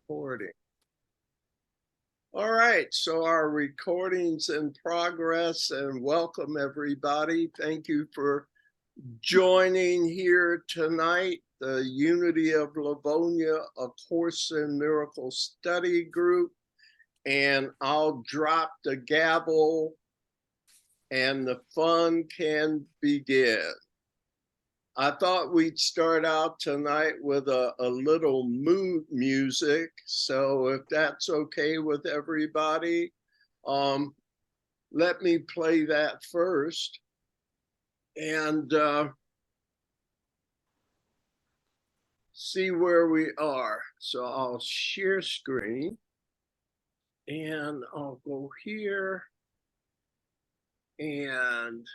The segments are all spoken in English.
recording. All right, so our recording's in progress, and welcome everybody. Thank you for joining here tonight. The Unity of Livonia, A Course in Miracles study group, and I'll drop the gavel and the fun can begin. I thought we'd start out tonight with a little mood music. So if that's okay with everybody, let me play that first. And see where we are. So I'll share screen and I'll go here and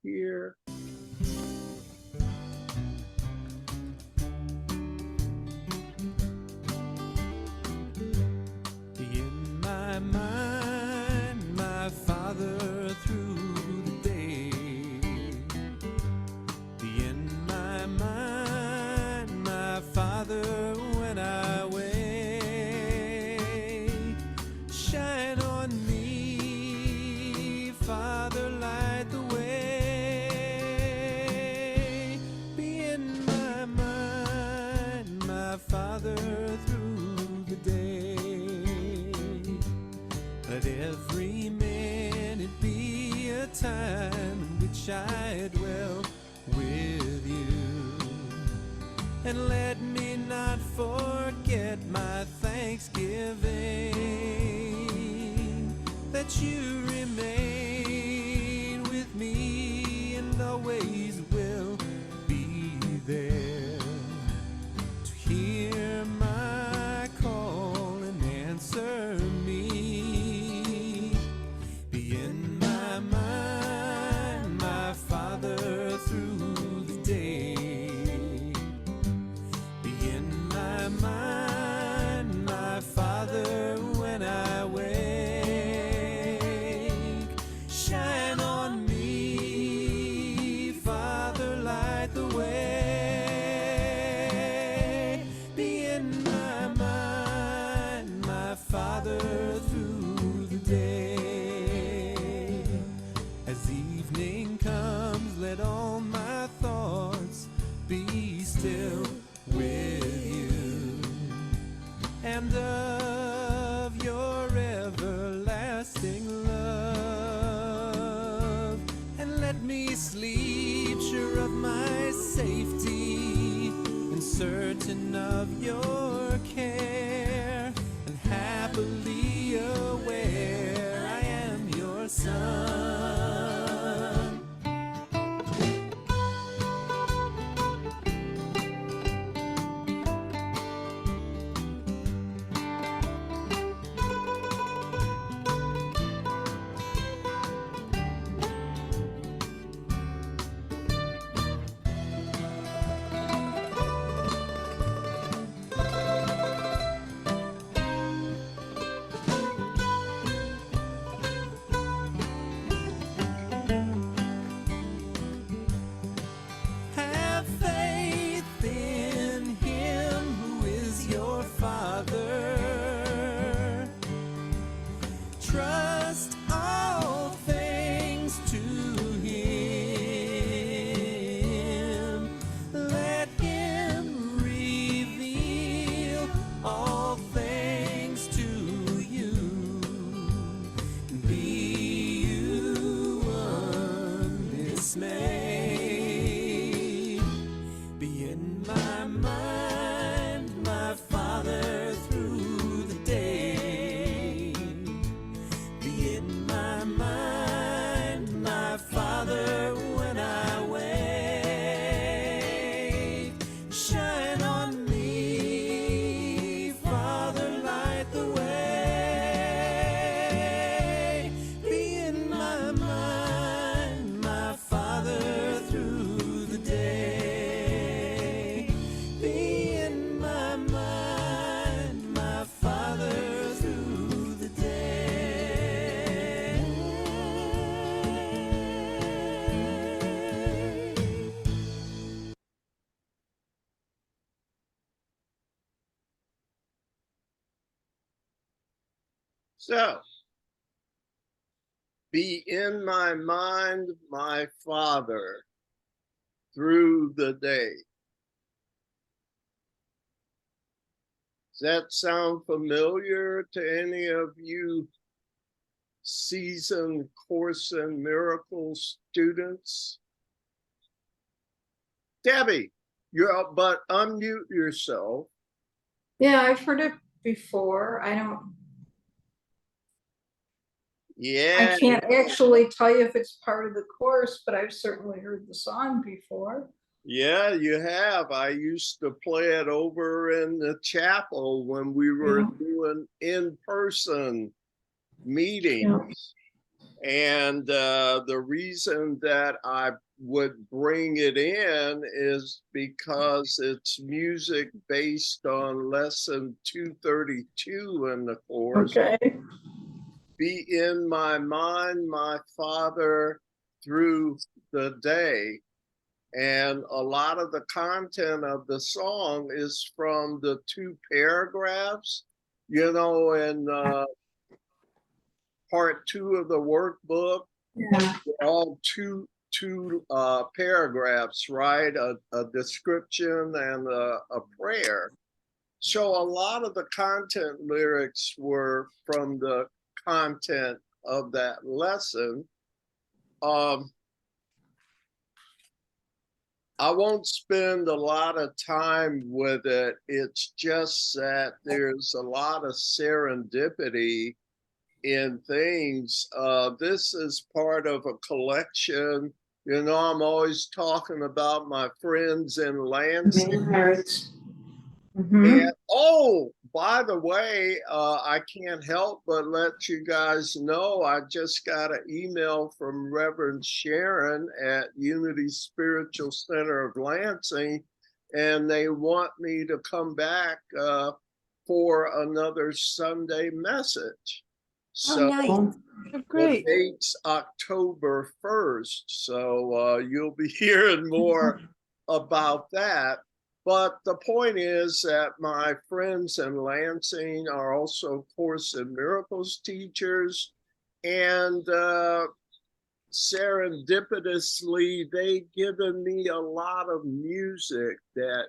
here. In my mind, my Father through the day. In my mind, my Father when I wake. Shine on me, Father, light the way. Be in my mind, my Father through the day. Let every minute be a time in which I dwell with you. And let me not forget my thanksgiving, that you remain with me and always will be there to hear my call and answer me. Be in my mind, my Father through the day. Be in my mind, my Father when I wake. Shine on me, Father, light the way. Be in my mind, my Father through the day. As evening comes, let all my thoughts be still with you, and of your everlasting love. And let me sleep sure of my safety and certain of your care, and happily aware I am your son. So, be in my mind, my Father, through the day. Does that sound familiar to any of you seasoned Course in Miracles students? Debbie, you're up, but unmute yourself. Yeah, I've heard it before. Yeah, I can't actually tell you if it's part of the course, but I've certainly heard the song before. yeah, you have. I used to play it over in the chapel when we were doing in-person meetings. And the reason that I would bring it in is because it's music based on lesson 232 in the course. Okay. Be in my mind, my Father, through the day. And a lot of the content of the song is from the two paragraphs, you know, in part 2 of the workbook. Yeah. All two paragraphs, right? A description and a prayer. So a lot of the content lyrics were from the content of that lesson. I won't spend a lot of time with it. It's just that there's a lot of serendipity in things. This is part of a collection. You know, I'm always talking about my friends in Lansing. And oh, by the way, I can't help but let you guys know I just got an email from Reverend Sharon at Unity Spiritual Center of Lansing, and they want me to come back for another Sunday message. So nice. Oh, great. the date's October 1st, so you'll be hearing more about that. But the point is that my friends in Lansing are also Course in Miracles teachers, and serendipitously, they've given me a lot of music that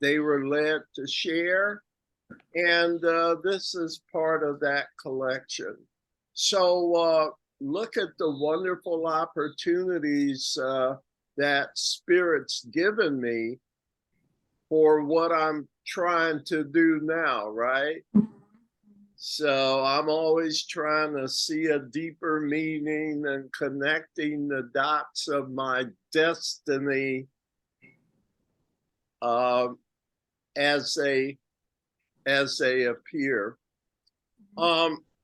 they were led to share. And this is part of that collection. So look at the wonderful opportunities that Spirit's given me for what I'm trying to do now, right? So I'm always trying to see a deeper meaning and connecting the dots of my destiny as they appear.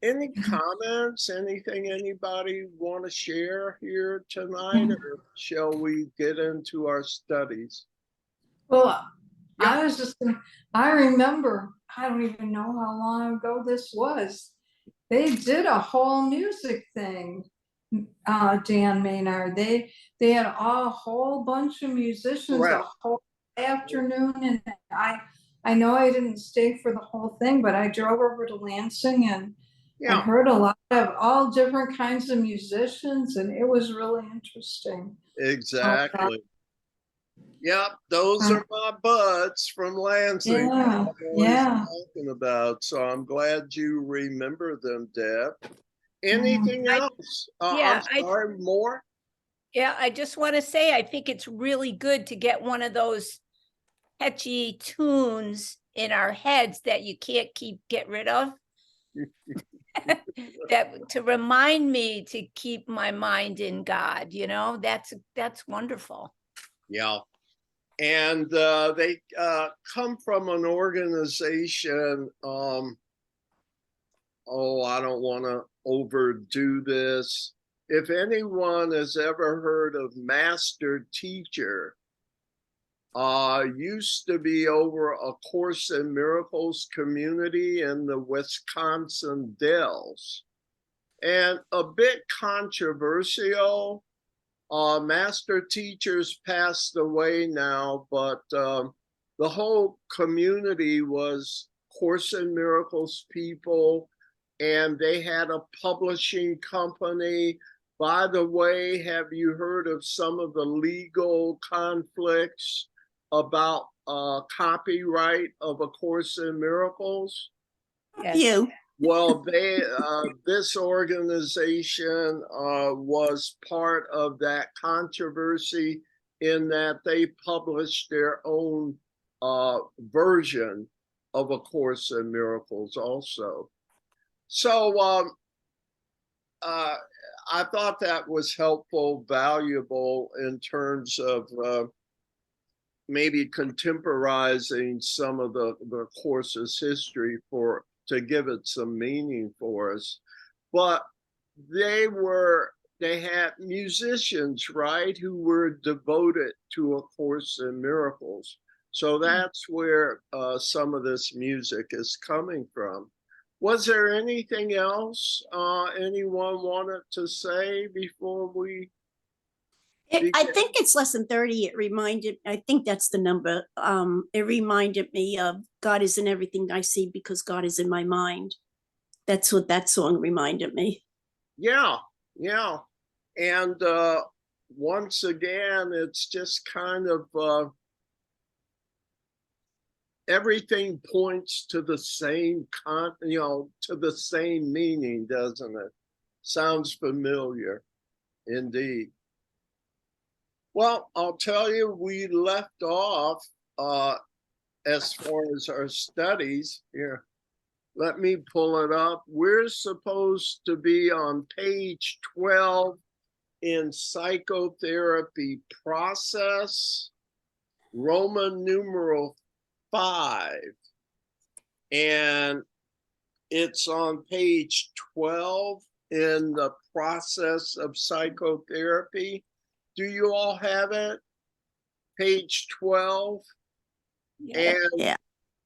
Any comments, anything anybody want to share here tonight, or shall we get into our studies? Well, I was just, I remember, I don't even know how long ago this was. They did a whole music thing, Dan Maynard. They had a whole bunch of musicians, Correct. a whole afternoon, and I know I didn't stay for the whole thing, but I drove over to Lansing and I heard a lot of all different kinds of musicians, and it was really interesting. Exactly. Yep, those are my buds from Lansing. I'm always talking about. So I'm glad you remember them, Deb. Anything else? I'm sorry, more? Yeah, I just want to say, I think it's really good to get one of those catchy tunes in our heads that you can't get rid of. That to remind me to keep my mind in God, you know, that's wonderful. Yeah. And they come from an organization. Oh, I don't want to overdo this. If anyone has ever heard of Master Teacher, used to be over a Course in Miracles community in the Wisconsin Dells, and a bit controversial. Master Teachers passed away now, but the whole community was Course in Miracles people, and they had a publishing company. By the way, have you heard of some of the legal conflicts about copyright of A Course in Miracles? Yes. You. Well, this organization was part of that controversy in that they published their own version of A Course in Miracles also. So I thought that was helpful, valuable in terms of maybe contemporizing some of the course's history to give it some meaning for us. But they had musicians, right, who were devoted to A Course in Miracles. So that's where some of this music is coming from. Was there anything else anyone wanted to say before we? I think it's lesson 30. It reminded, I think that's the number. It reminded me of God is in everything I see because God is in my mind. That's what that song reminded me. Yeah. And once again, it's just kind of everything points to the same to the same meaning, doesn't it? Sounds familiar indeed. Well, I'll tell you, we left off as far as our studies here. Let me pull it up. We're supposed to be on page 12 in psychotherapy process, Roman numeral 5. And it's on page 12 in the process of psychotherapy. Do you all have it? Page 12. Yeah. And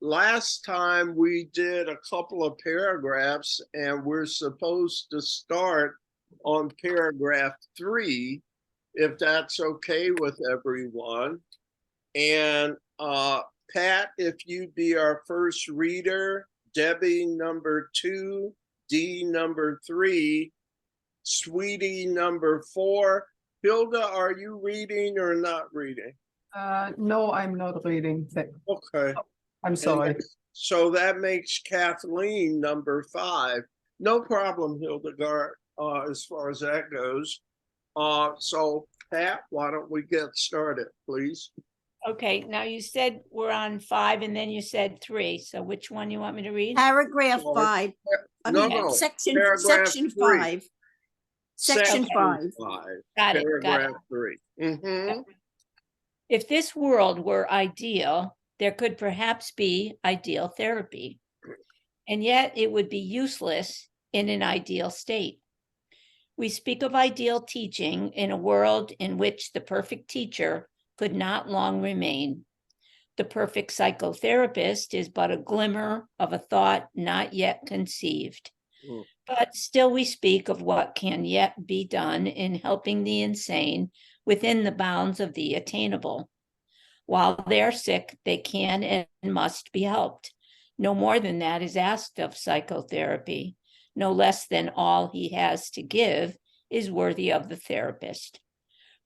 last time we did a couple of paragraphs, and we're supposed to start on paragraph 3, if that's okay with everyone. And Pat, if you'd be our first reader, Debbie number 2, Dee number 3, Sweetie number 4. Hilda, are you reading or not reading? No, I'm not reading. Okay. I'm sorry. So that makes Kathleen number 5. No problem, Hildegard, as far as that goes. So Pat, why don't we get started, please? Okay, now you said we're on 5 and then you said 3. So which one you want me to read? Paragraph Or- 5. I No, mean, no. section Paragraph 3. 5. Section 5. 5. Got it. Paragraph 3. Mm-hmm. If this world were ideal, there could perhaps be ideal therapy, and yet it would be useless in an ideal state. We speak of ideal teaching in a world in which the perfect teacher could not long remain. The perfect psychotherapist is but a glimmer of a thought not yet conceived. But still we speak of what can yet be done in helping the insane within the bounds of the attainable. While they're sick, they can and must be helped. No more than that is asked of psychotherapy. No less than all he has to give is worthy of the therapist.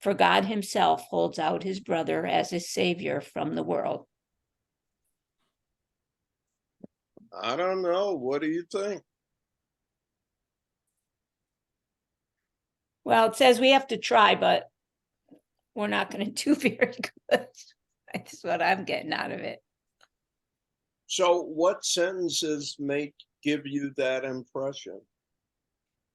For God himself holds out his brother as his savior from the world. I don't know. What do you think? Well, it says we have to try, but we're not going to do very good. That's what I'm getting out of it. So what sentences give you that impression?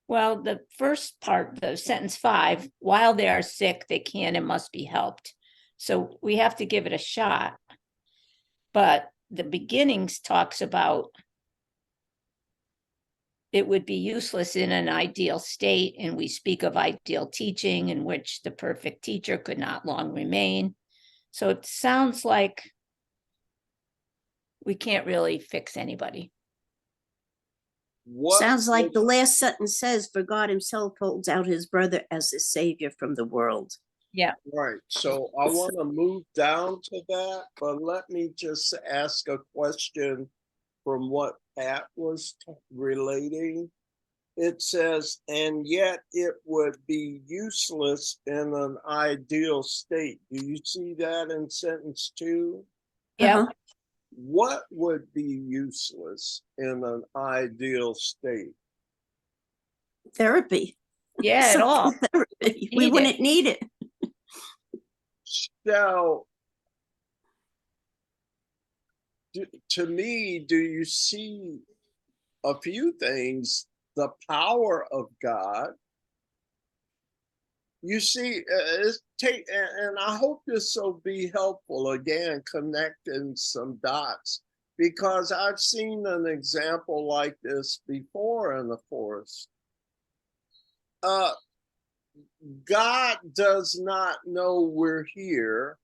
Well, the first part, the sentence 5, while they are sick, they can and must be helped. So we have to give it a shot. But the beginnings talks about it would be useless in an ideal state, and we speak of ideal teaching in which the perfect teacher could not long remain. So it sounds like we can't really fix anybody. What Sounds like the last sentence says, for God himself holds out his brother as his savior from the world. Right. So I want to move down to that, but let me just ask a question from what Pat was relating. It says, and yet it would be useless in an ideal state. Do you see that in sentence 2? Yeah, Uh-huh. What would be useless in an ideal state? Therapy. yeah, at all. Therapy. We Need it. wouldn't need it. So, to me, do you see a few things? The power of God. You see, and I hope this will be helpful, again, connecting some dots, because I've seen an example like this before in the forest. God does not know we're here.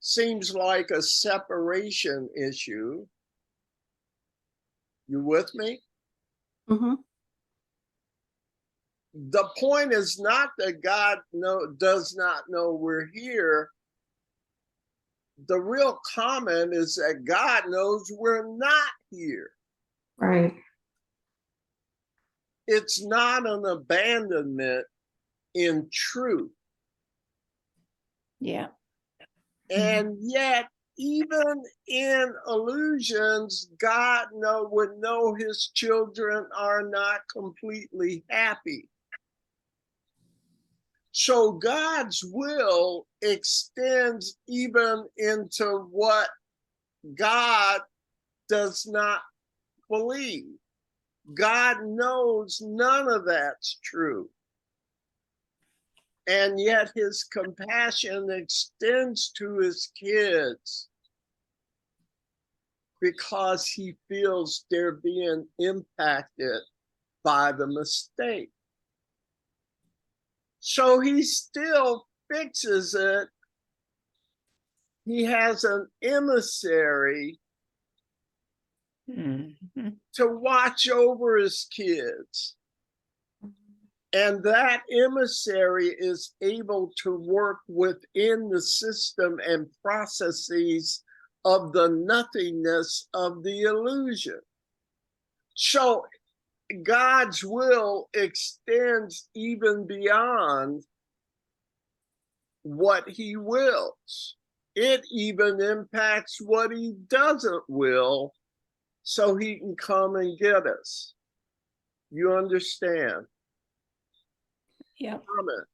Seems like a separation issue. You with me? Mm-hmm. The point is not that God does not know we're here. The real comment is that God knows we're not here. Right. It's not an abandonment in truth. Yeah. And yet, even in illusions, God would know his children are not completely happy. So God's will extends even into what God does not believe. God knows none of that's true. And yet his compassion extends to his kids because he feels they're being impacted by the mistake. So he still fixes it. He has an emissary Mhm. to watch over his kids. And that emissary is able to work within the system and processes of the nothingness of the illusion. So God's will extends even beyond what he wills. It even impacts what he doesn't will, so he can come and get us. You understand? Yeah. Comment.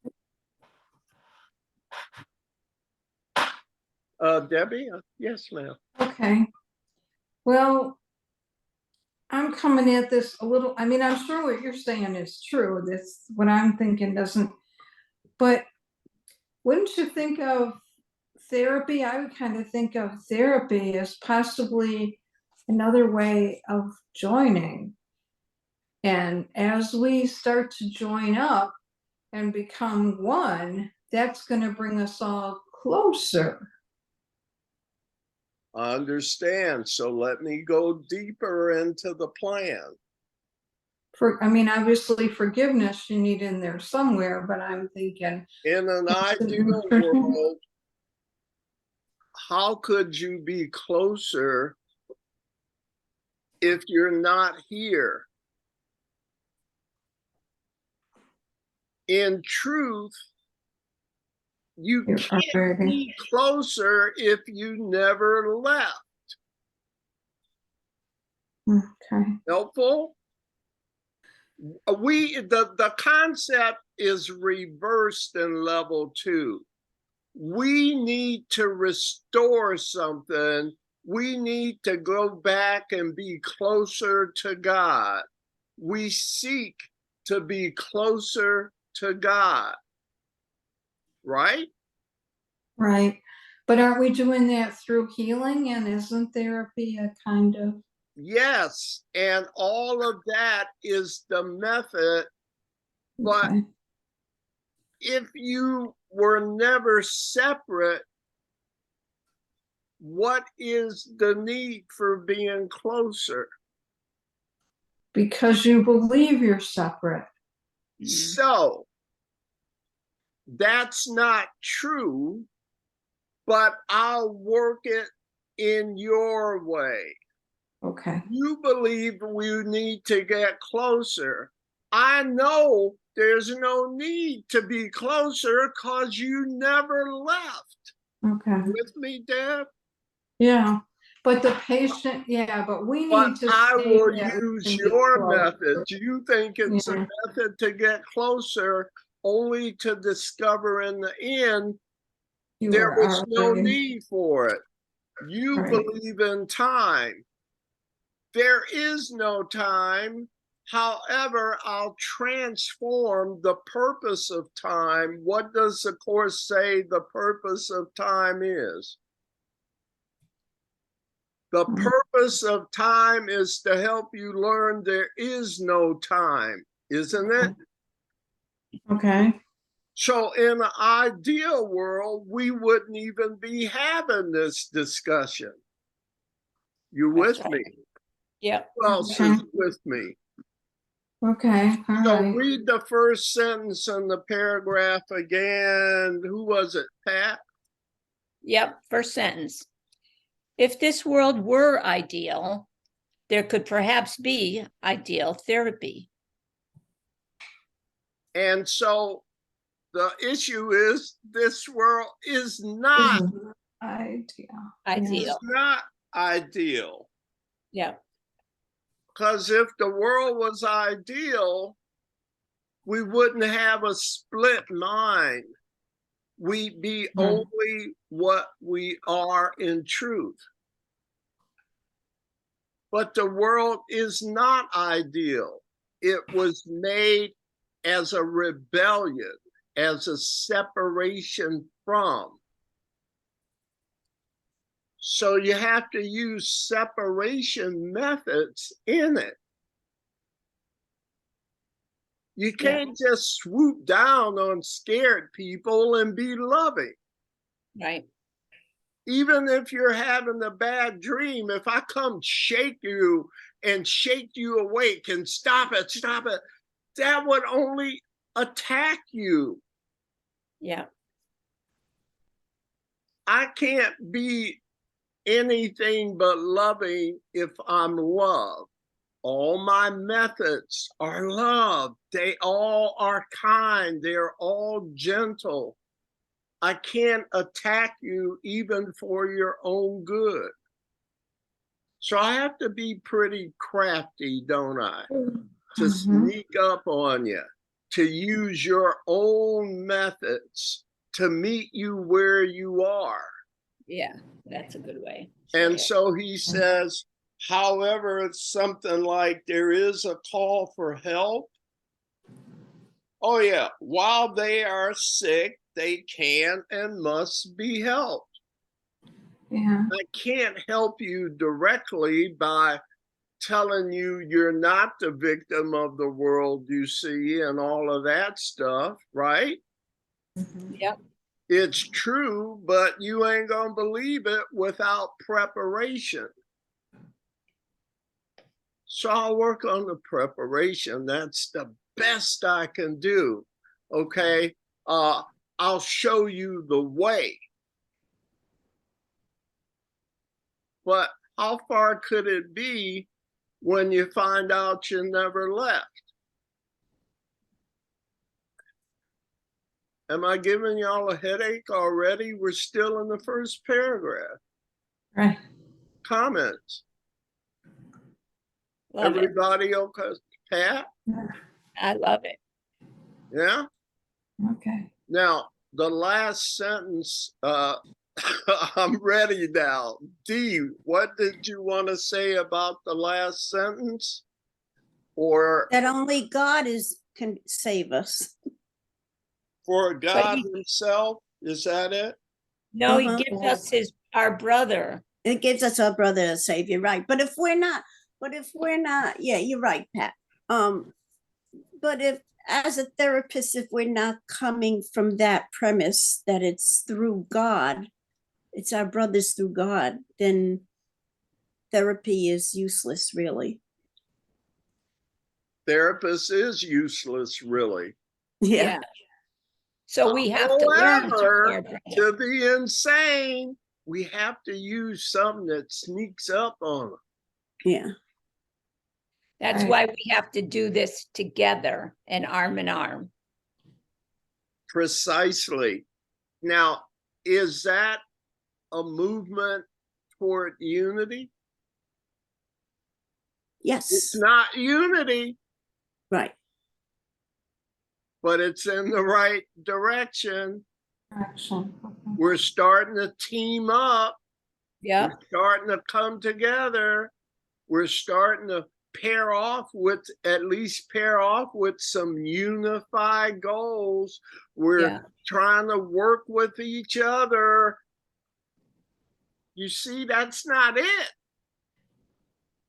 Debbie? Yes, ma'am. Okay. Well, I'm coming at this a little, I mean, I'm sure what you're saying is true. That's what I'm thinking doesn't, but wouldn't you think of therapy? I would kind of think of therapy as possibly another way of joining. And as we start to join up and become one, that's going to bring us all closer. I understand. So let me go deeper into the plan. I mean, obviously forgiveness you need in there somewhere, but I'm thinking In an ideal world, how could you be closer if you're not here? In truth, you can't be closer if you never left. Okay. Helpful? The concept is reversed in level 2. We need to restore something. We need to go back and be closer to God. We seek to be closer to God. Right? Right. But are we doing that through healing? And isn't therapy a kind of? Yes. And all of that is the method. But Okay. if you were never separate, what is the need for being closer? Because you believe you're separate. So that's not true, but I'll work it in your way. Okay. You believe we need to get closer. I know there's no need to be closer because you never left. Okay. With me, Deb? Yeah. But the patient, yeah, but we But need to I say will that we use can be your closer. method. Do you think it's a Yeah. method to get closer only to discover in the end You there were was no already need for it? You right. believe in time. There is no time. However, I'll transform the purpose of time. What does the Course say the purpose of time is? The purpose of time is to help you learn there is no time, isn't it? Okay. So in an ideal world, we wouldn't even be having this discussion. You That's with right. me? Yep. Who else Okay. is with me? Okay. All So right. read the first sentence in the paragraph again. Who was it, Pat? Yep. First sentence. If this world were ideal, there could perhaps be ideal therapy. And so the issue is this world is not, This is idea. Ideal. not ideal. Yeah. Because if the world was ideal, we wouldn't have a split mind. We'd be only what we are in truth. But the world is not ideal. It was made as a rebellion, as a separation from. So you have to use separation methods in it. You can't just swoop down on scared people and be loving. Right. Even if you're having a bad dream, if I come shake you and shake you awake and stop it, that would only attack you. Yeah. I can't be anything but loving if I'm loved. All my methods are love. They all are kind. They're all gentle. I can't attack you even for your own good. So I have to be pretty crafty, don't I? To sneak up on you, to use your own methods to meet you where you are. Yeah. That's a good way. And so he says, however, it's something like there is a call for help. Oh, yeah. While they are sick, they can and must be helped. Yeah. I can't help you directly by telling you you're not the victim of the world you see and all of that stuff, right? Yep. It's true, but you ain't gonna believe it without preparation. So I'll work on the preparation. That's the best I can do. Okay. I'll show you the way. But how far could it be when you find out you never left? Am I giving y'all a headache already? We're still in the first paragraph. Right. Comments? Love it. Everybody okay? Pat? I love it. Yeah? Okay. Now, the last sentence, I'm ready now. D, what did you want to say about the last sentence? Or That only God can save us. for God he- himself? Is that it? No, he Uh-huh. gives us our brother. It gives us our brother a savior, right? But if we're not, yeah, you're right, Pat. But if, as a therapist, if we're not coming from that premise that it's through God, it's our brothers through God, then therapy is useless, really. Therapist is useless, really. Yeah. So we have to learn through our However, brother. to be insane, we have to use something that sneaks up on them. Yeah. That's Right. why we have to do this together and arm in arm. Precisely. Now, is that a movement toward unity? It's Yes. not unity, Right. but it's in the right direction. Action. Okay. We're starting to team up. Yeah, We're starting to come together. We're starting to at least pair off with some unified goals. We're yeah, trying to work with each other. You see, that's not it,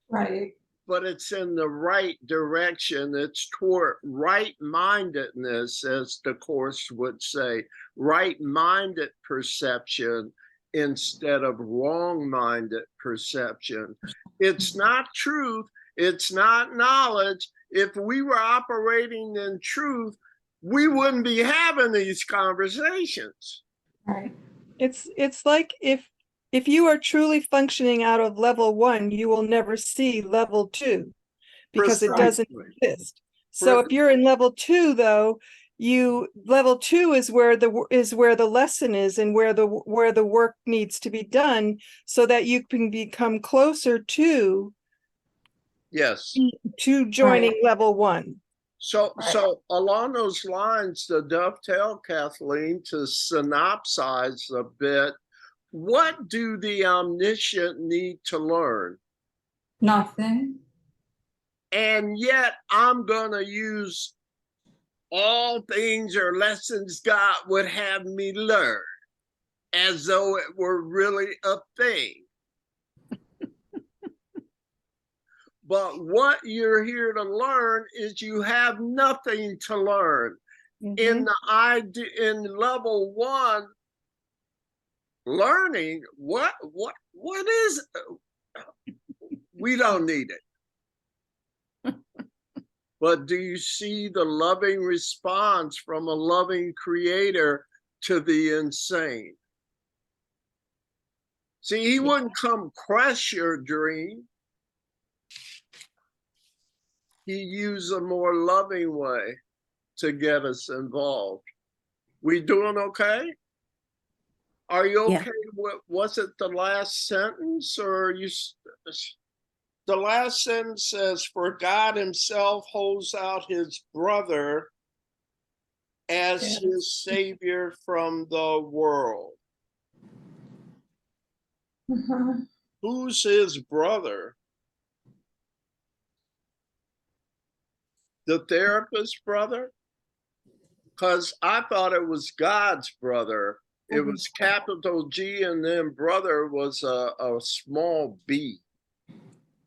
Right. but it's in the right direction. It's toward right-mindedness, as the Course would say, right-minded perception instead of wrong-minded perception. It's not truth. It's not knowledge. If we were operating in truth, we wouldn't be having these conversations. Right. It's like if you are truly functioning out of level 1, you will never see level 2 because it doesn't Precisely. exist. So if you're in level 2, though, level 2 is where the lesson is and where the work needs to be done so that you can become closer to Yes. joining level 1. So, Right. so along those lines, to dovetail, Kathleen, to synopsize a bit, what do the omniscient need to learn? Nothing. And yet I'm going to use all things or lessons God would have me learn as though it were really a thing. But what you're here to learn is you have nothing to learn. In level 1, learning, what is, we don't need it. But do you see the loving response from a loving creator to the insane? See, he wouldn't come crush your dream. He used a more loving way to get us involved. We doing okay? Are you Yeah. okay with, was it the last sentence or the last sentence says, for God himself holds out his brother as his savior from the world. Mhm. Who's his brother? The therapist brother? Because I thought it was God's brother. It was capital G and then brother was a small b.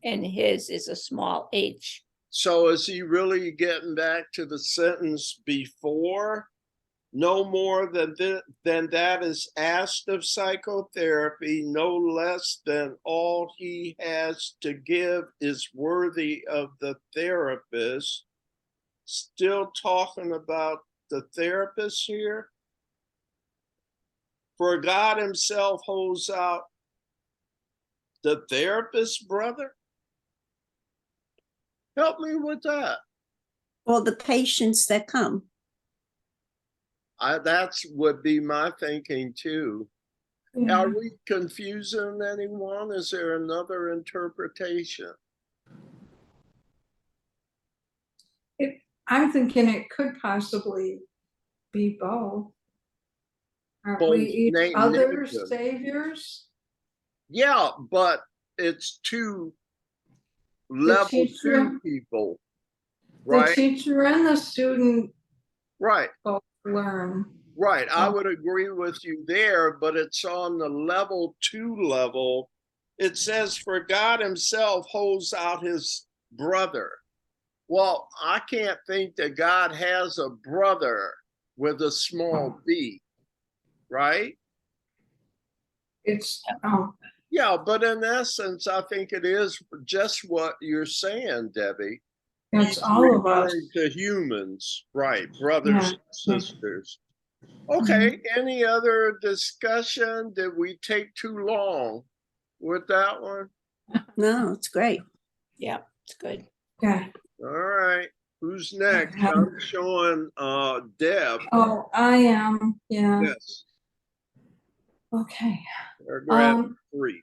and his is a small h. So is he really getting back to the sentence before? No more than that is asked of psychotherapy, no less than all he has to give is worthy of the therapist. Still talking about the therapist here? For God himself holds out the therapist brother? Help me with that. All the patients that come. That's would be my thinking too. Yeah. Are we confusing anyone? Is there another interpretation? I'm thinking it could possibly be both. Aren't Both we each other's negative. saviors? Yeah, but it's two level teacher- 2 people, The right? teacher and the student Right, both learn. right. I would agree with you there, but it's on the level 2 level. It says, for God himself holds out his brother. Well, I can't think that God has a brother with a small b, right? It's Yeah, but in essence, I think it is just what you're saying, Debbie. it's He's all of us. referring to humans, right? Brothers and Yeah. sisters. Okay, any other discussion? Did we take too long with that one? No, it's great. Yeah, it's good. Okay. All right. Who's next? Okay. I'm showing Deb. Oh, I am, yeah, Yes. okay. Paragraph 3.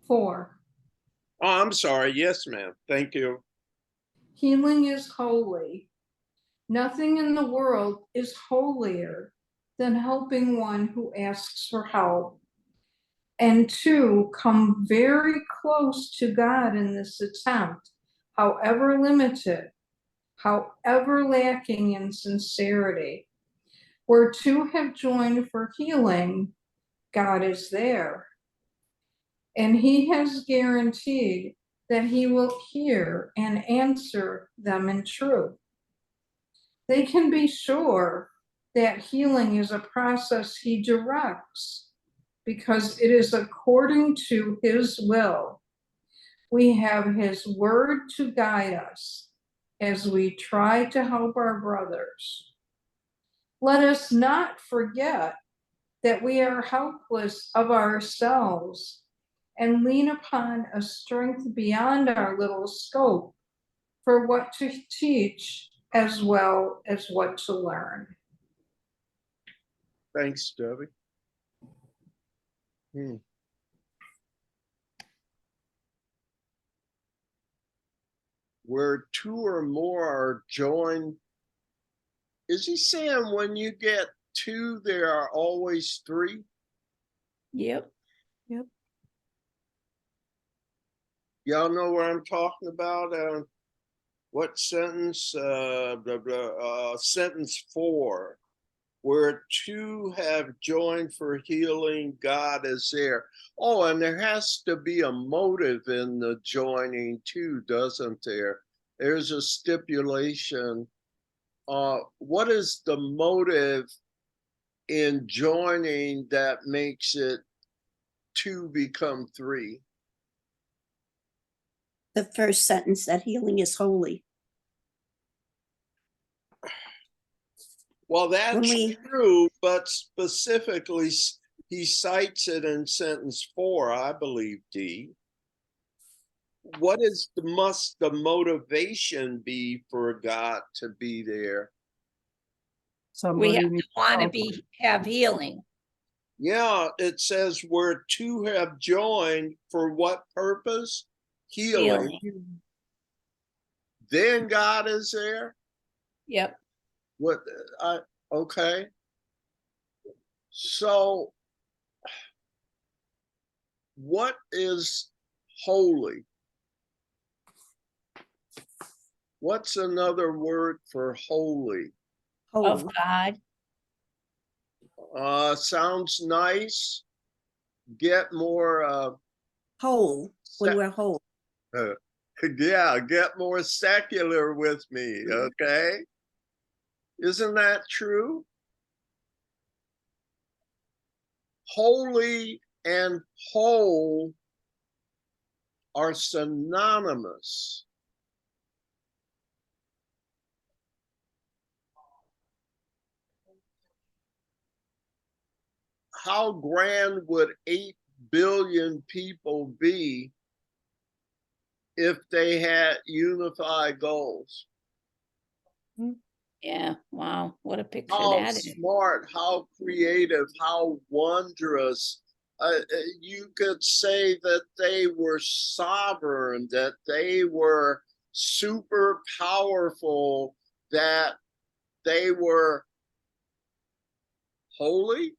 4. Oh, I'm sorry. Yes, ma'am. Thank you. Healing is holy. Nothing in the world is holier than helping one who asks for help. And 2, come very close to God in this attempt, however limited, however lacking in sincerity. Where 2 have joined for healing, God is there. And he has guaranteed that he will hear and answer them in truth. They can be sure that healing is a process he directs because it is according to his will. We have his word to guide us as we try to help our brothers. Let us not forget that we are helpless of ourselves and lean upon a strength beyond our little scope for what to teach as well as what to learn. Thanks, Debbie. Where 2 or more are joined. Is he saying when you get 2, there are always 3? Yep. Y'all know what I'm talking about? What sentence? Sentence 4. Where 2 have joined for healing, God is there. Oh, and there has to be a motive in the joining too, doesn't there? There's a stipulation. What is the motive in joining that makes it 2 become 3? The first sentence, that healing is holy. Well, that's When we- true, but specifically, he cites it in sentence 4, I believe, D. What is the motivation be for God to be there? We have to want to have healing. Yeah, it says where 2 have joined for what purpose? Healing. Then God is there. Yep. What? Okay. So, what is holy? What's another word for holy? Of Holy. God. Sounds nice. Get more. Whole. When we're whole. Yeah, get more secular with me. Okay. Isn't that true? Holy and whole are synonymous. How grand would 8 billion people be if they had unified goals? Yeah. Wow. What a picture How that is. smart, how creative, how wondrous. You could say that they were sovereign, that they were super powerful, that they were holy.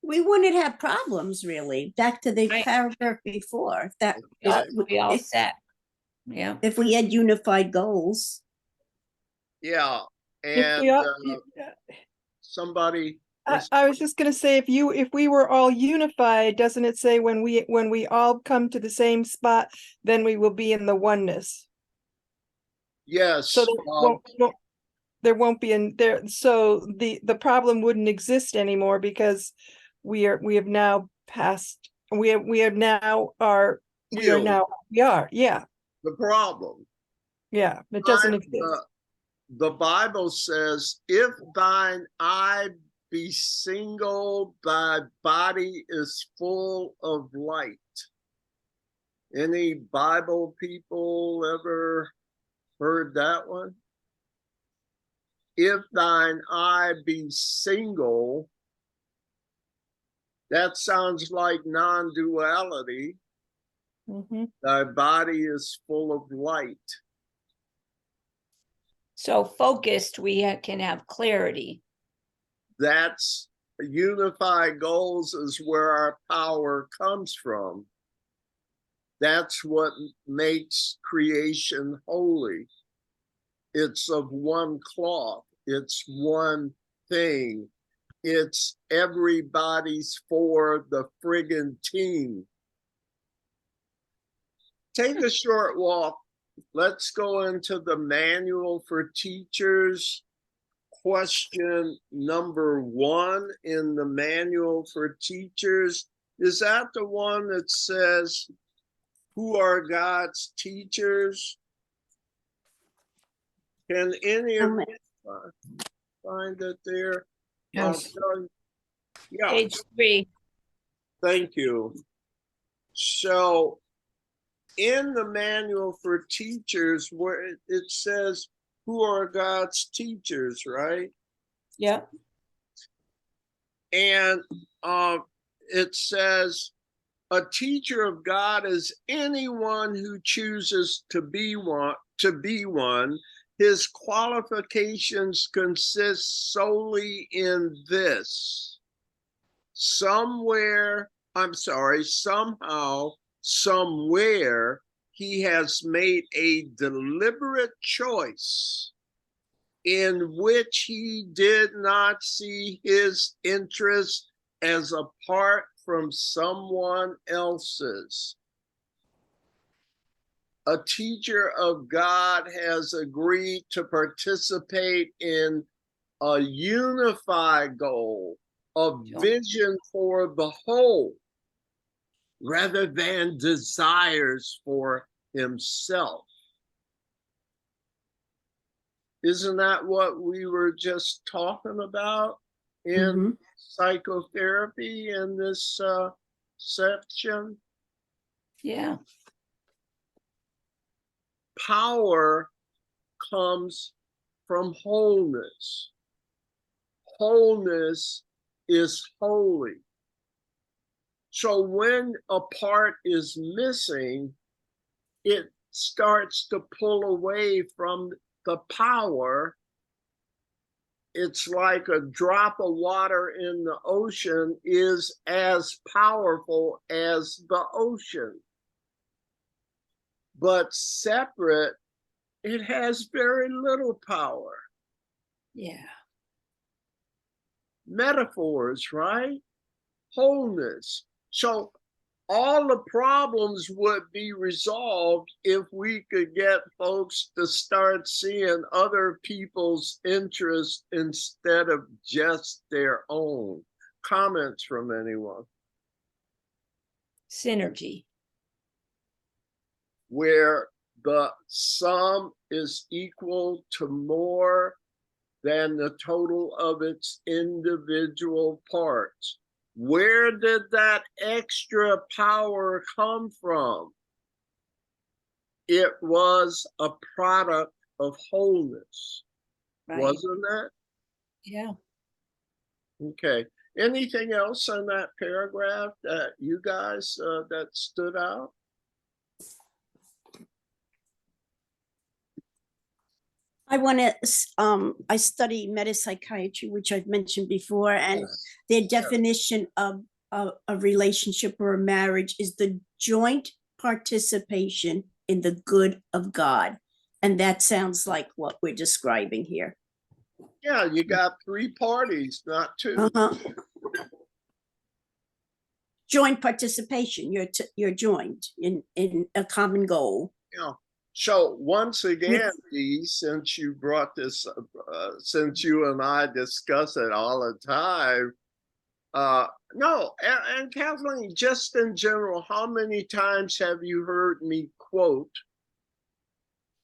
We wouldn't have problems, really. Back to the Right. paragraph before. That We all set. Yeah. if we had unified goals. Yeah. If And we all, somebody I was just gonna say, if we were all unified, doesn't it say when we all come to the same spot, then we will be in the oneness? yes, So there won't be in there. So the problem wouldn't exist anymore because we have now passed. We are now yeah, the problem. yeah. It doesn't exist. The Bible says, if thine eye be single, thy body is full of light. Any Bible people ever heard that one? If thine eye be single, that sounds like non-duality. Mhm. Thy body is full of light. So focused, we can have clarity. That's unified goals is where our power comes from. That's what makes creation holy. It's of one cloth. It's one thing. It's everybody's for the friggin' team. Take a short walk. Let's go into the manual for teachers. Question number 1 in the manual for teachers. Is that the one that says, who are God's teachers? Can any of you find it there? Yes. Yeah, Page 3. thank you. So in the manual for teachers, where it says, who are God's teachers, right? Yeah. And it says, a teacher of God is anyone who chooses to be one. His qualifications consist solely in this. Somehow, somewhere, he has made a deliberate choice in which he did not see his interest as apart from someone else's. A teacher of God has agreed to participate in a unified goal, a vision for the whole, rather than desires for himself. Isn't that what we were just talking about in psychotherapy in this section? Yeah. Power comes from wholeness. Wholeness is holy. So when a part is missing, it starts to pull away from the power. It's like a drop of water in the ocean is as powerful as the ocean. But separate, it has very little power. Yeah. Metaphors, right? Wholeness. So all the problems would be resolved if we could get folks to start seeing other people's interests instead of just their own. Comments from anyone? Synergy. Where the sum is equal to more than the total of its individual parts. Where did that extra power come from? It was a product of wholeness, Right. wasn't it? Yeah. Okay. Anything else in that paragraph that you guys that stood out? I study metapsychiatry, which I've mentioned before, and their definition of a relationship or a marriage is the joint participation in the good of God. And that sounds like what we're describing here. Yeah, you got 3 parties, not 2. Joint participation, you're joined in a common goal. Yeah. So once again, Dee, since you brought this up, since you and I discuss it all the time, no, and Kathleen, just in general, how many times have you heard me quote,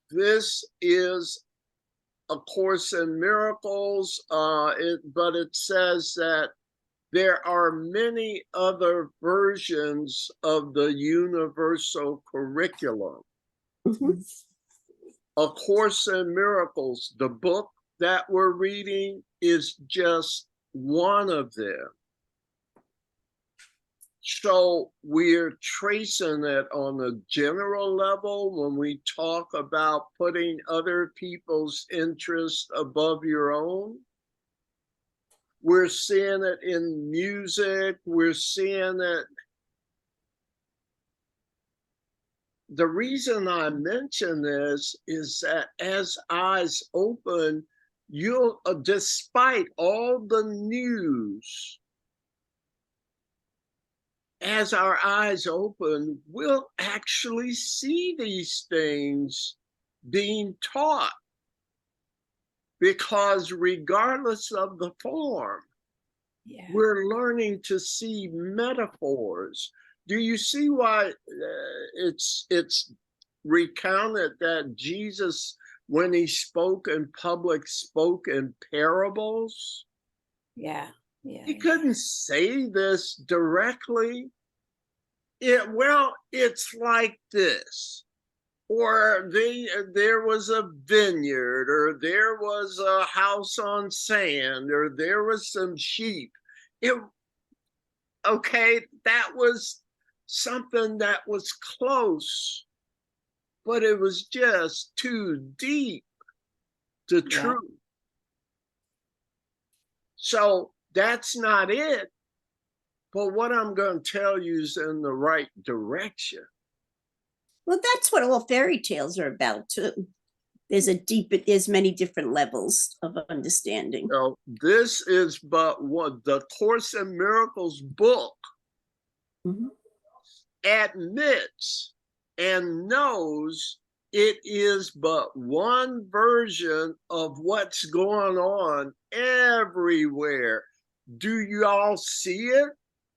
this is A Course in Miracles, but it says that there are many other versions of the universal curriculum. Mhm. A Course in Miracles, the book that we're reading, is just one of them. So we're tracing it on a general level when we talk about putting other people's interests above your own. We're seeing it in music. We're seeing it. The reason I mention this is that as eyes open, you'll, despite all the news, as our eyes open, we'll actually see these things being taught. Because regardless of the form, Yeah. we're learning to see metaphors. Do you see why it's recounted that Jesus, when he spoke in public, spoke in parables? Yeah. Yeah. He couldn't say this directly. It's like this. Or there was a vineyard, or there was a house on sand, or there was some sheep. Okay, that was something that was close, but it was just too deep to Yeah. truth. So that's not it. But what I'm going to tell you is in the right direction. Well, that's what all fairy tales are about too. There's many different levels of understanding. So this is but what the Course in Miracles book Mhm. admits and knows it is but one version of what's going on everywhere. Do you all see it?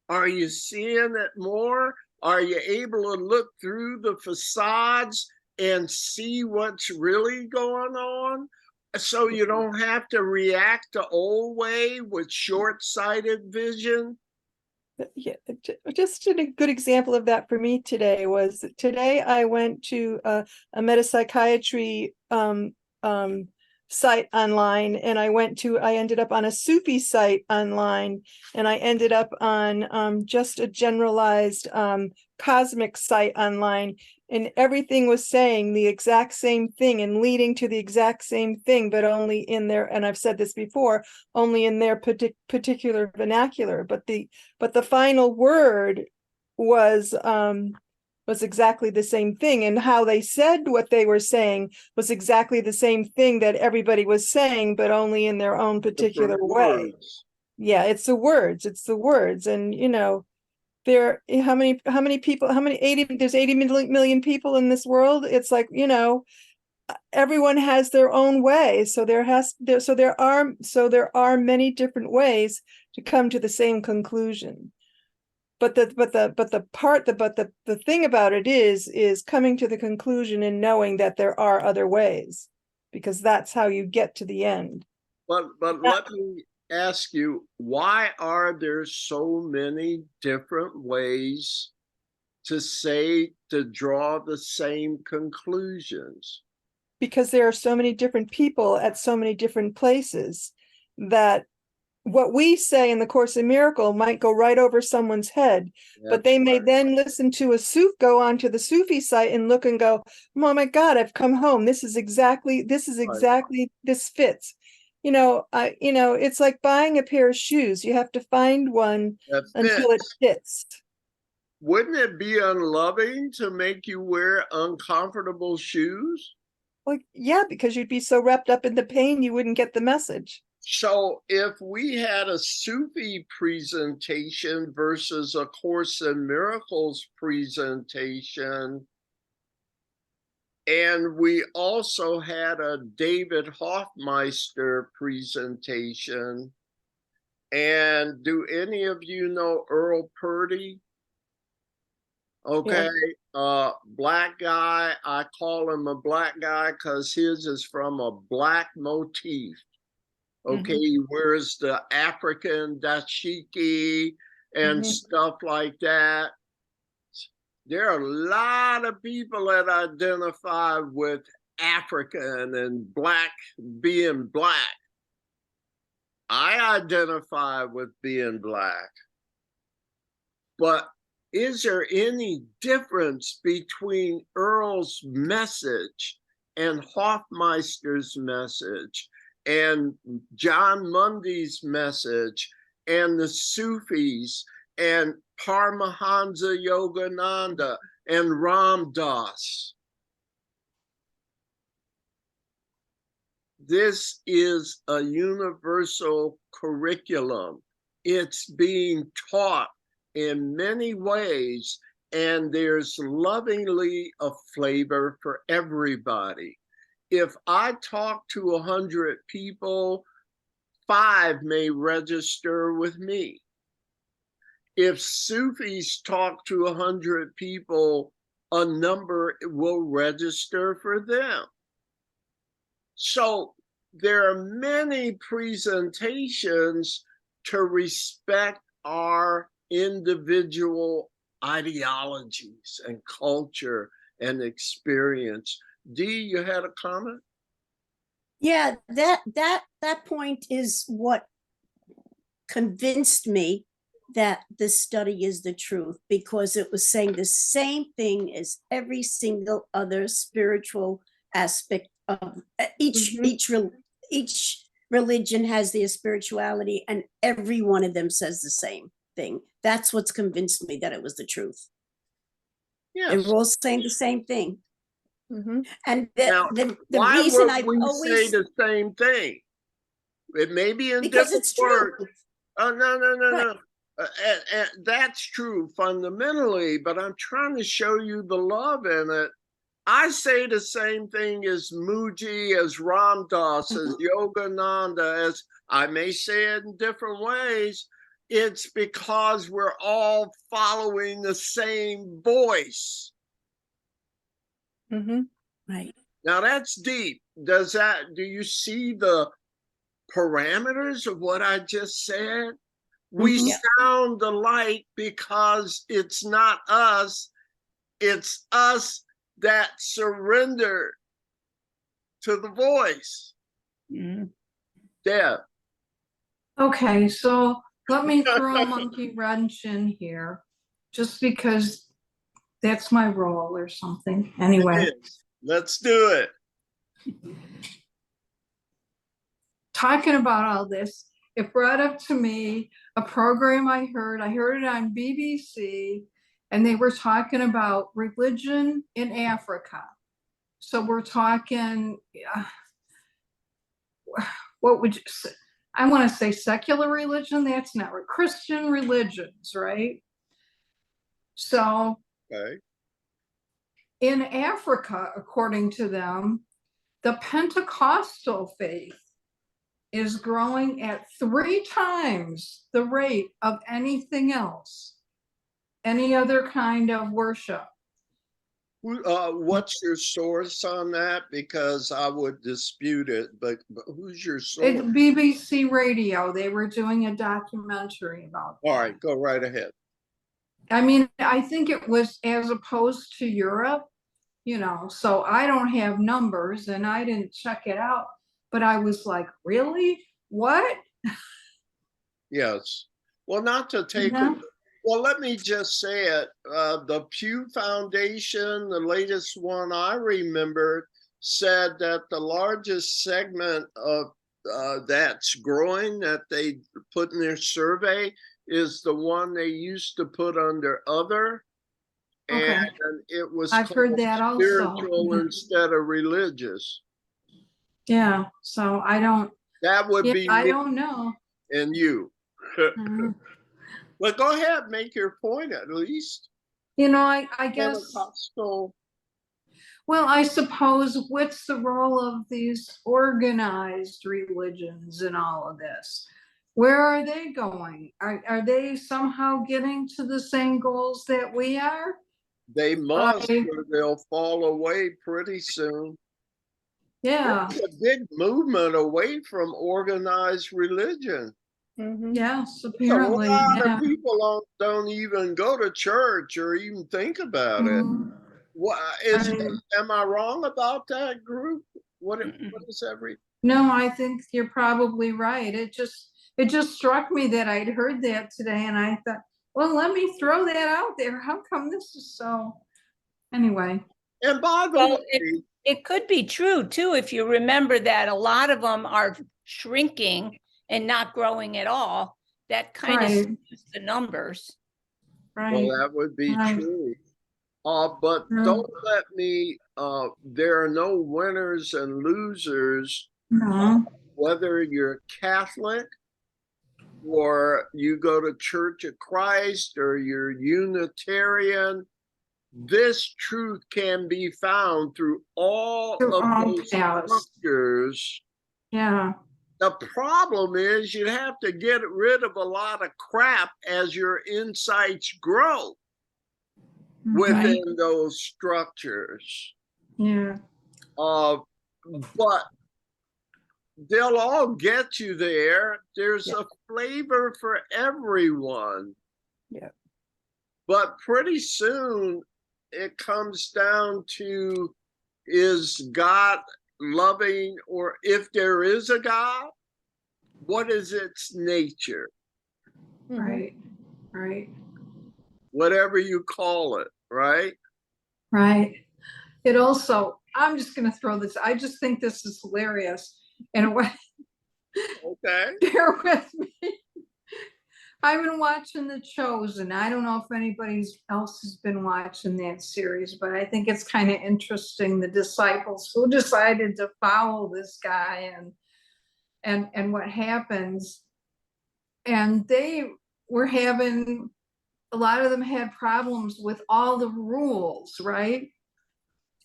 Are you seeing it more? Are you able to look through the facades and see what's really going on? So you don't have to react the old way with short-sighted vision. Yeah, just a good example of that for me today was today I went to a metapsychiatry site online, and I ended up on a Sufi site online, and I ended up on just a generalized cosmic site online, and everything was saying the exact same thing and leading to the exact same thing, but only in their, and I've said this before, only in their particular vernacular, but the final word was exactly the same thing, and how they said what they were saying was exactly the same thing that everybody was saying, but only in their own particular way. Yeah, it's the words, and there, how many people, 80 million people in this world. It's like, everyone has their own way, so there are many different ways to come to the same conclusion. But the thing about it is coming to the conclusion and knowing that there are other ways, because that's how you get to the end. But let me ask you, why are there so many different ways to draw the same conclusions? Because there are so many different people at so many different places, that what we say in the Course in Miracle might go right over someone's head, but they may then listen to go onto the Sufi site and look and go, oh my God, I've come home. This fits. It's like buying a pair of shoes. You have to find one until it fits. Wouldn't it be unloving to make you wear uncomfortable shoes? Well, yeah, because you'd be so wrapped up in the pain, you wouldn't get the message. So if we had a Sufi presentation versus a Course in Miracles presentation, and we also had a David Hoffmeister presentation, and do any of you know Earl Purdy? Okay, black guy. I call him a black guy because his is from a black motif. Okay, where's the African dashiki and stuff like that? There are a lot of people that identify with African and black being black. I identify with being black. But is there any difference between Earl's message and Hofmeister's message and John Mundy's message and the Sufis and Paramahansa Yogananda and Ram Dass? This is a universal curriculum. It's being taught in many ways, and there's lovingly a flavor for everybody. If I talk to 100 people, 5 may register with me. If Sufis talk to 100 people, a number will register for them. So there are many presentations to respect our individual ideologies and culture and experience. Dee, you had a comment? Yeah, that point is what convinced me that this study is the truth, because it was saying the same thing as every single other spiritual aspect of each religion has their spirituality, and every one of them says the same thing. That's what's convinced me that it was the truth. Yes. They were all saying the same thing. And Now, the why reason would I've we always say the same thing? It may be in because different it's true. words. Oh, no. Right. And that's true fundamentally, but I'm trying to show you the love in it. I say the same thing as Muji, as Ram Dass, as Yogananda, as I may say it in different ways. It's because we're all following the same voice. Right. Now that's deep. Do you see the parameters of what I just said? We sound alike because it's not us, it's us that surrender to the voice. Deb. Okay, so let me throw a monkey wrench in here, just because that's my role or something. Anyway, Let's do it. talking about all this, it brought up to me a program I heard it on BBC, and they were talking about religion in Africa. So we're talking, what would you say? I want to say secular religion. That's not right. Christian religions, right? So Okay. in Africa, according to them, the Pentecostal faith is growing at 3 times the rate of anything else, any other kind of worship. What's your source on that? Because I would dispute it, but who's your source? It's BBC Radio. They were doing a documentary about that. All right, go right ahead. I mean, I think it was as opposed to Europe, so I don't have numbers and I didn't check it out, but I was like, really? What? Yes. Well, not to take well, let me just say it. The Pew Foundation, the latest one I remember, said that the largest segment of that's growing that they put in their survey is the one they used to put under other. Okay. And it was I've heard that also. Spiritual instead of religious. Yeah, so I don't. That would be I me don't know. and you. Well, go ahead, make your point at least. I guess. Pentecostal. Well, I suppose what's the role of these organized religions in all of this? Where are they going? Are they somehow getting to the same goals that we are? They must, or they'll fall away pretty soon. Yeah, It's a big movement away from organized religion. Mhm. yes, A apparently, lot of yeah. people don't even go to church or even think about it. Mhm. What is? Right. Am I wrong about that group? What Mm-mm. is every? No, I think you're probably right. It just struck me that I'd heard that today and I thought, well, let me throw that out there. How come this is so? Anyway, And by the Well, way, it could be true too, if you remember that a lot of them are shrinking and not growing at all. That kind of right, skews the numbers. right, well, that would be right. true. But True. don't let me. There are no winners and losers. No, Whether you're Catholic or you go to Church of Christ or you're Unitarian, this truth can be found through all through of all those paths. structures. Yeah, The problem is you have to get rid of a lot of crap as your insights grow right, within those structures. yeah, Uh, but they'll all get you there. There's Yeah. a flavor for everyone. Yeah. But pretty soon it comes down to, is God loving, or if there is a God, what is its nature? Mhm. right, right, Whatever you call it, right? right. It also, I'm just gonna throw this, I just think this is hilarious. And Okay. bear with me. I've been watching The Chosen. I don't know if anybody else has been watching that series, but I think it's kind of interesting. The disciples who decided to follow this guy and what happens. And they were having, a lot of them had problems with all the rules, right?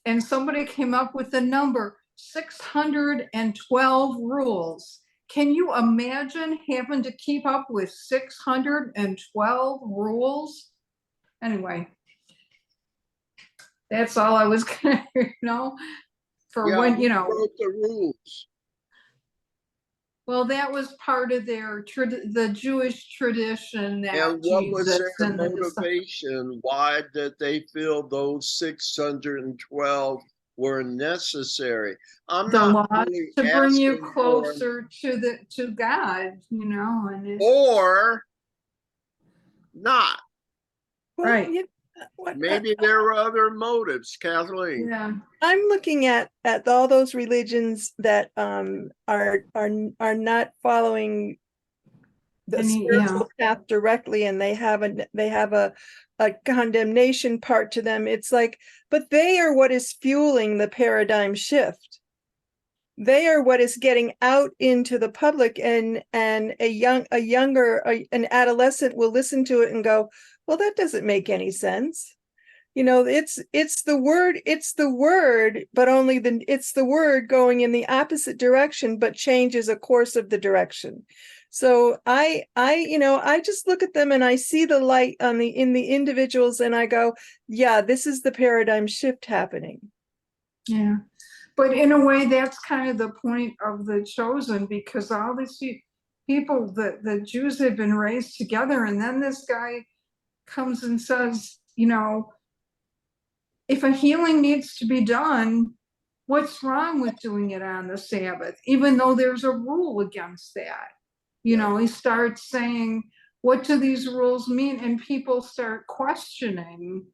And somebody came up with the number 612 rules. Can you imagine having to keep up with 612 rules? Anyway, that's all I was gonna, for Yeah, when, who wrote the rules? well, that was part of the Jewish tradition that And what was Jesus their and motivation? Why did they feel those 612 were necessary? I'm the not laws really to bring you asking for, closer to God, and or not. Well, right. what Maybe there were other motives, Kathleen. Yeah, I'm looking at all those religions that are not following the yeah, spiritual path directly, and they have a condemnation part to them. It's like, but they are what is fueling the paradigm shift. They are what is getting out into the public, and an adolescent will listen to it and go, well, that doesn't make any sense. It's the word, but only it's the word going in the opposite direction, but changes a course of the direction. So I just look at them and I see the light in the individuals, and I go, yeah, this is the paradigm shift happening. yeah. But in a way, that's kind of the point of The Chosen, because all these people, the Jews had been raised together, and then this guy comes and says, if a healing needs to be done, what's wrong with doing it on the Sabbath, even though there's a rule against that? He starts saying, what do these rules mean? And people start questioning,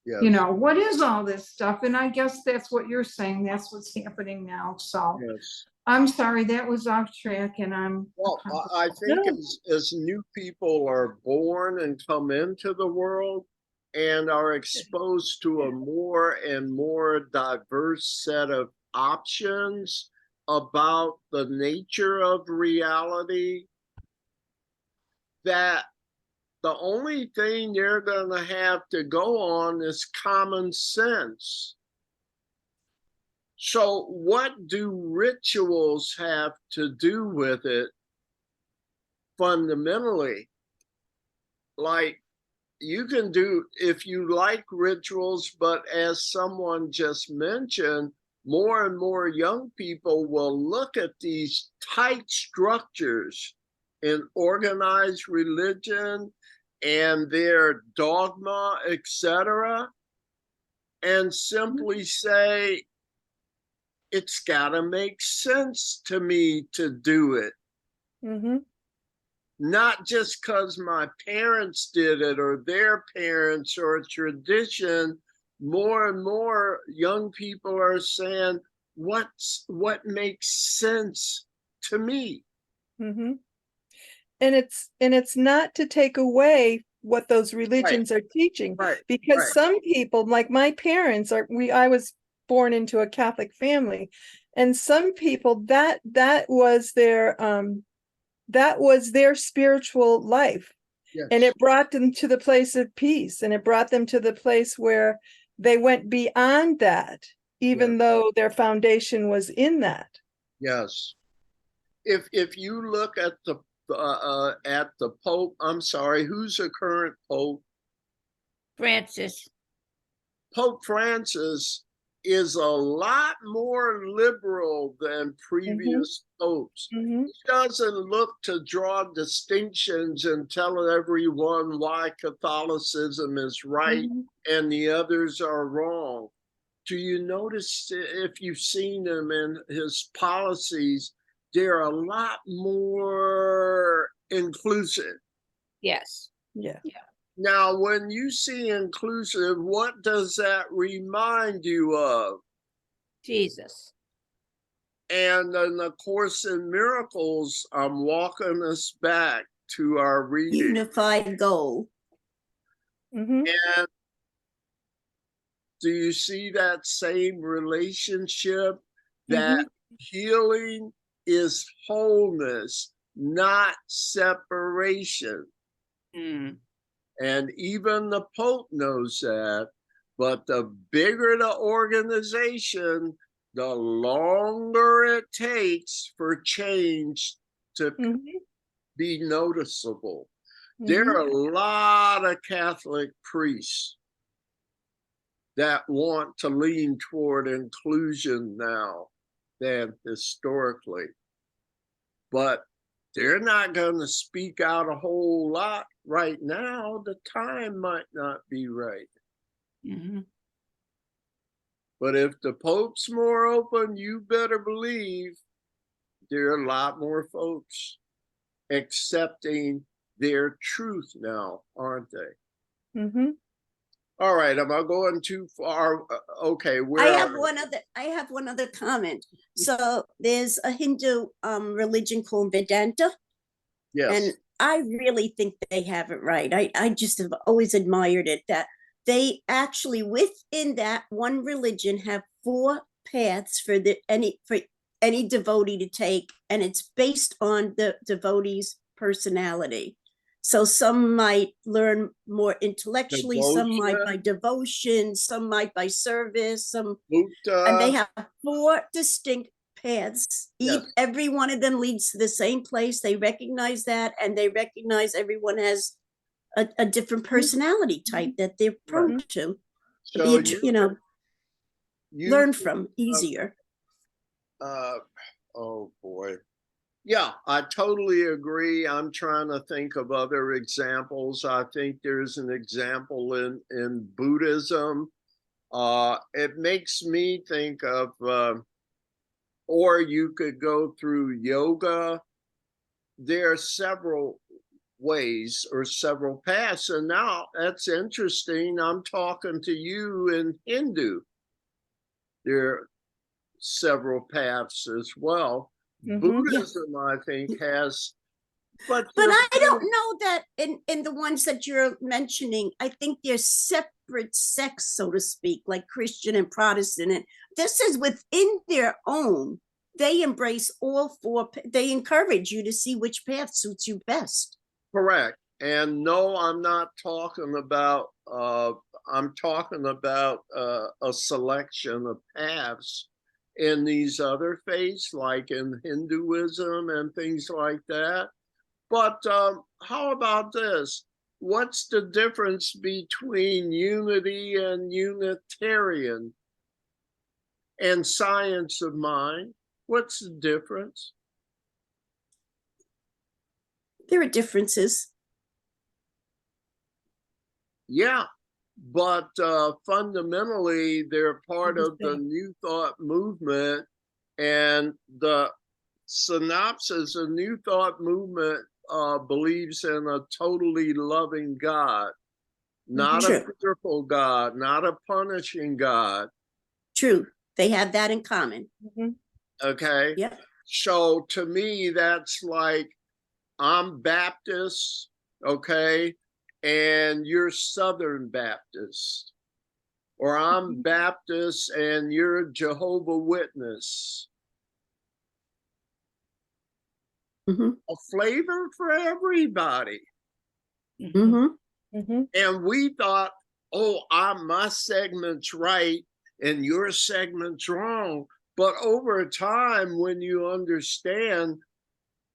Yes. what is all this stuff? And I guess that's what you're saying. That's what's happening now. So Yes. I'm sorry, that was off track, and Well, I think No. as new people are born and come into the world and are exposed to a more and more diverse set of options about the nature of reality, that the only thing they're going to have to go on is common sense. So, what do rituals have to do with it fundamentally? Like, you can do, if you like rituals, but as someone just mentioned, more and more young people will look at these tight structures in organized religion and their dogma, etc., and simply say, it's got to make sense to me to do it. Mm-hmm. Not just because my parents did it or their parents or a tradition. More and more young people are saying, what makes sense to me? Mm-hmm. And it's not to take away what those religions are teaching, Right, because right. some people, like my parents, I was born into a Catholic family, and some people that was their spiritual life. Yes. And it brought them to the place of peace, and it brought them to the place where they went beyond that, even though their foundation was in that. Yes. If you look at the Pope, I'm sorry, who's the current Pope? Francis. Pope Francis is a lot more liberal than previous popes. Mm-hmm. He doesn't look to draw distinctions and tell everyone why Catholicism is right and the others are wrong. Do you notice, if you've seen him and his policies, they're a lot more inclusive? Yes. Yeah. Now, when you see inclusive, what does that remind you of? Jesus. And in the Course in Miracles, I'm walking us back to our reading. Unified goal. Mm-hmm. And do you see that same relationship? That healing is wholeness, not separation. Mm. And even the Pope knows that. But the bigger the organization, the longer it takes for change to be noticeable. There are a lot of Catholic priests that want to lean toward inclusion now than historically. But they're not going to speak out a whole lot right now. The time might not be right. But if the Pope's more open, you better believe there are a lot more folks accepting their truth now, aren't they? All right, am I going too far? Okay, I have one other comment. So there's a Hindu religion called Vedanta. Yes. And I really think they have it right. I just have always admired it, that they actually within that one religion have 4 paths for any devotee to take, and it's based on the devotee's personality. So some might learn more intellectually, some might by devotion, some might by service, some and they have 4 distinct paths. Every one of them leads to the same place. They recognize that, and they recognize everyone has a different personality type that they're prone to, So learn from easier. Oh boy. Yeah, I totally agree. I'm trying to think of other examples. I think there's an example in Buddhism. It makes me think of, or you could go through yoga. There are several ways or several paths. And now that's interesting. I'm talking to you in Hindu. There are several paths as well. Buddhism, I think, has, but I don't know that in the ones that you're mentioning, I think they're separate sects, so to speak, like Christian and Protestant. And this is within their own. They embrace all 4. They encourage you to see which path suits you best. Correct. And no, I'm not talking about, I'm talking about a selection of paths in these other faiths, like in Hinduism and things like that. But how about this? What's the difference between unity and Unitarian? and science of mind. What's the difference? There are differences. Yeah, but fundamentally, they're part of the New Thought movement, and the synopsis of New Thought movement believes in a totally loving God, not a True. fearful God, not a punishing God. True. They have that in common. Okay. Yep. So to me, that's like, I'm Baptist, okay, and you're Southern Baptist, or I'm Baptist and you're Jehovah Witness. A flavor for everybody. And we thought, oh, my segment's right and your segment's wrong. But over time, when you understand,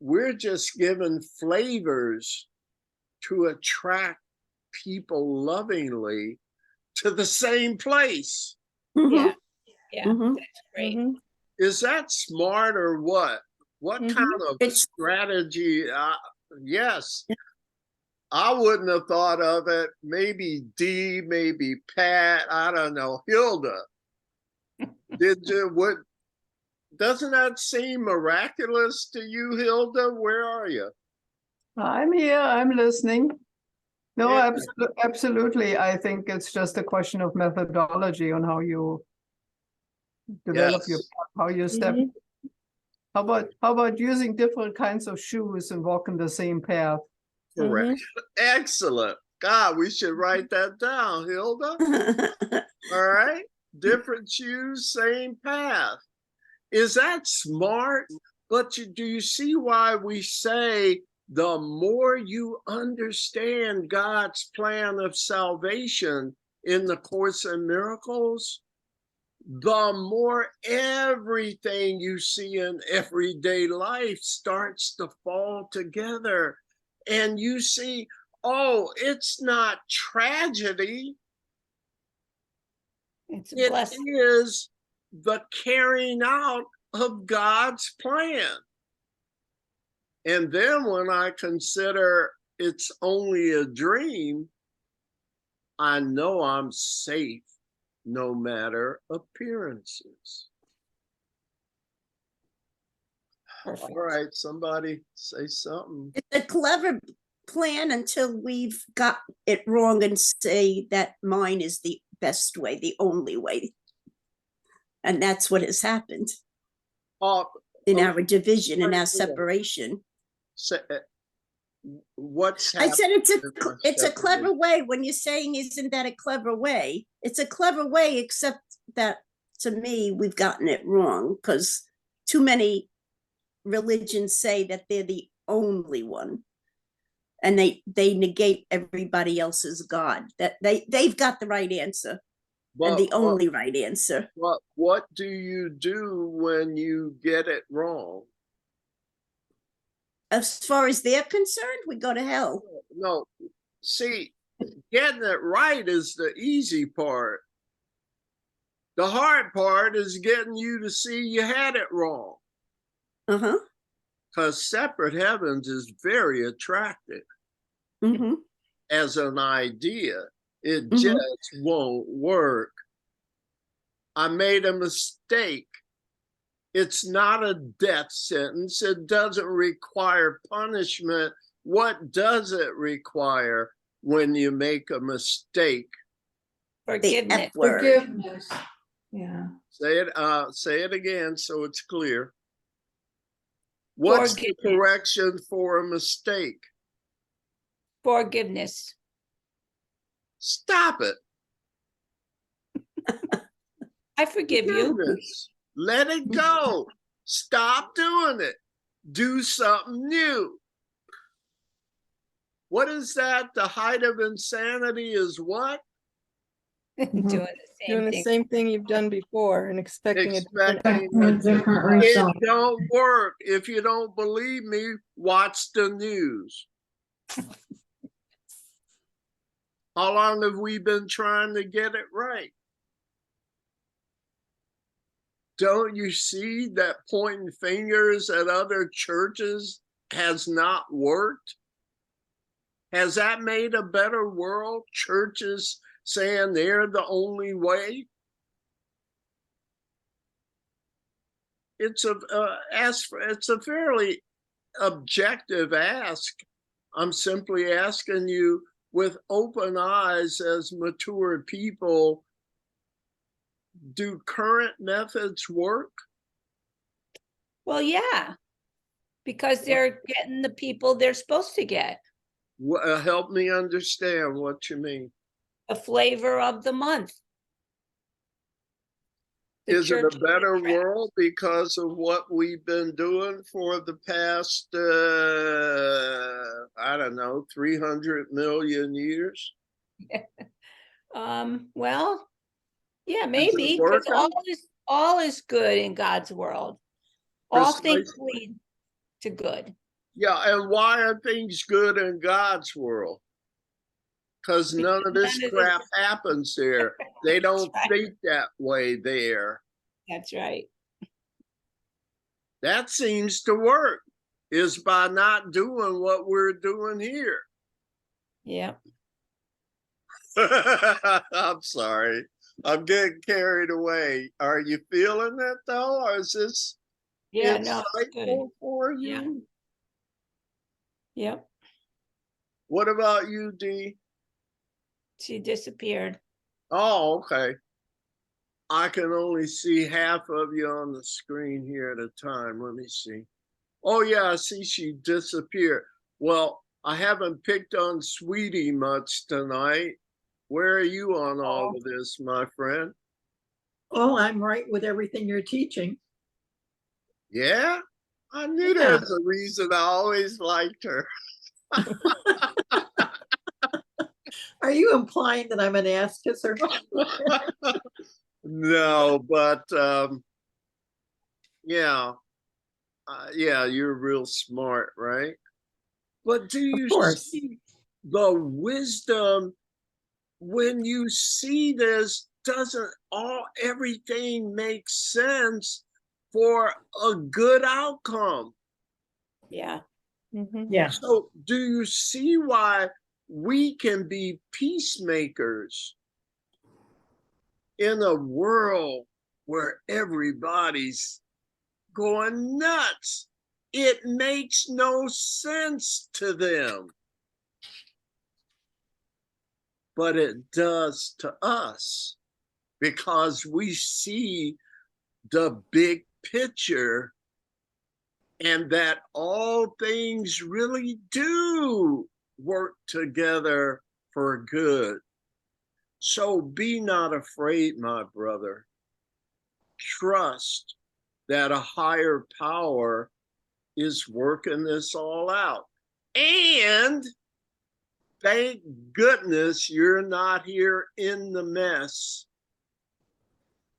we're just given flavors to attract people lovingly to the same place. Yeah, that's great. Is that smart or what? What kind of strategy? Yes. I wouldn't have thought of it. Maybe Dee, maybe Pat, I don't know. Hilda, doesn't that seem miraculous to you, Hilda? Where are you? I'm here, I'm listening. No, Yeah. absolutely. I think it's just a question of methodology on how you develop your, Yes. how you step. How about using different kinds of shoes and walking the same path? Correct. Excellent. God, we should write that down, Hilda. All right. Different shoes, same path. Is that smart? But do you see why we say the more you understand God's plan of salvation in the Course in Miracles, the more everything you see in everyday life starts to fall together. And you see, oh, it's not tragedy. It's a It blessing. is the carrying out of God's plan. And then when I consider it's only a dream, I know I'm safe no matter appearances. Perfect. All right, somebody say something. It's a clever plan until we've got it wrong and say that mine is the best way, the only way. And that's what has happened in our division and our separation. So, what's I said it's a separation? clever way. When you're saying, isn't that a clever way? It's a clever way, except that to me, we've gotten it wrong because too many religions say that they're the only one. And they negate everybody else's God. That they've got the right answer. And the only right answer. What do you do when you get it wrong? As far as they're concerned, we go to hell. No, see, getting it right is the easy part. The hard part is getting you to see you had it wrong. Because separate heavens is very attractive as an idea. It just won't work. I made a mistake. It's not a death sentence. It doesn't require punishment. What does it require when you make a mistake? Forgiveness. Forgiveness. Yeah. Say it again so it's clear. What's the correction for a mistake? Forgiveness. Stop it. I forgive you. Let it go. Stop doing it. Do something new. What is that? The height of insanity is what? Doing Doing the same thing you've done before and expecting a Different result. It don't work. If you don't believe me, watch the news. How long have we been trying to get it right? don't you see that pointing fingers at other churches has not worked? Has that made a better world? Churches saying they're the only way? It's a fairly objective ask. I'm simply asking you with open eyes as mature people, do current methods work? Well, yeah, because they're getting the people they're supposed to get. Help me understand what you mean. The flavor of the month. The Is it a church better attract- world because of what we've been doing for the past, I don't know, 300 million years? Well, yeah, Is it maybe, because working? all is good in God's world. All things Precisely. lead to good. Yeah, and why are things good in God's world? Because none of this None of this- crap happens there. They don't right. think that way there. That's right. That seems to work, is by not doing what we're doing here. Yeah. I'm sorry. I'm getting carried away. Are you feeling it though? Or is this Yeah, no, it's good. insightful for Yeah. you? Yep. What about you, Dee? She disappeared. Oh, okay. I can only see half of you on the screen here at a time. Let me see. Oh, yeah, I see she disappeared. Well, I haven't picked on Sweetie much tonight. Where are you on all of this, my friend? Oh, I'm right with everything you're teaching. Yeah? I knew Yeah. there's a reason I always liked her. Are you implying that I'm an ass kisser? No, but yeah. Yeah, you're real smart, right? But do you course. see the wisdom when you see this? Doesn't everything make sense for a good outcome? Yeah. Mhm. Yeah. So do you see why we can be peacemakers in a world where everybody's going nuts? It makes no sense to them, but it does to us because we see the big picture and that all things really do work together for good. So be not afraid, my brother. Trust that a higher power is working this all out. And thank goodness you're not here in the mess.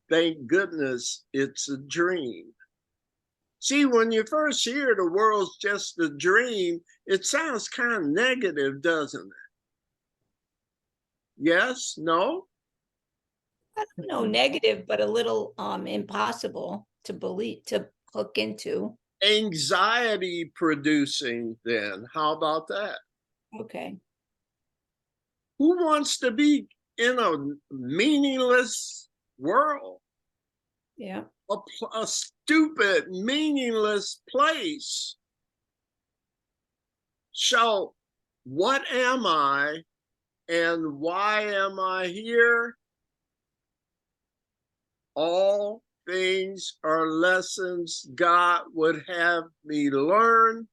Thank goodness it's a dream. See, when you first hear the world's just a dream, it sounds kind of negative, doesn't it? Yes? No? I don't know, negative, but a little impossible to believe, to hook into. Anxiety producing, then. How about that? Okay. Who wants to be in a meaningless world? Yeah. A stupid, meaningless place. So, what am I and why am I here? All things are lessons God would have me learn.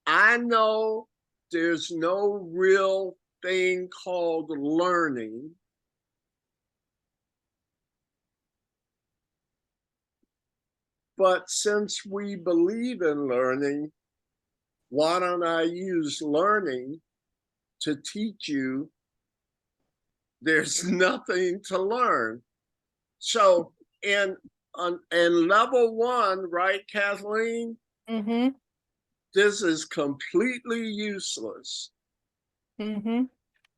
I know there's no real thing called learning. But since we believe in learning, why don't I use learning to teach you there's nothing to learn? So in level one, right, Kathleen, Mhm. this is completely useless. Mhm.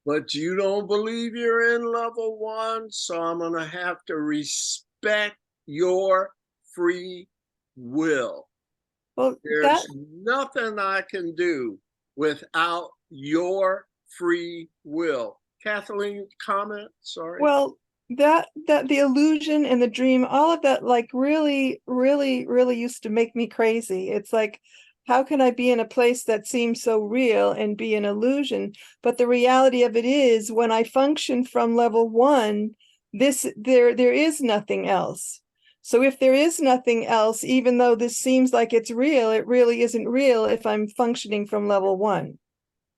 but you don't believe you're in level one, so I'm going to have to respect your free will. Well, There's nothing I can do without your free will. Kathleen, comment? Sorry. well, that the illusion and the dream, all of that, like really used to make me crazy. It's like, how can I be in a place that seems so real and be an illusion? But the reality of it is, when I function from level one, there is nothing else. So if there is nothing else, even though this seems like it's real, it really isn't real if I'm functioning from level one.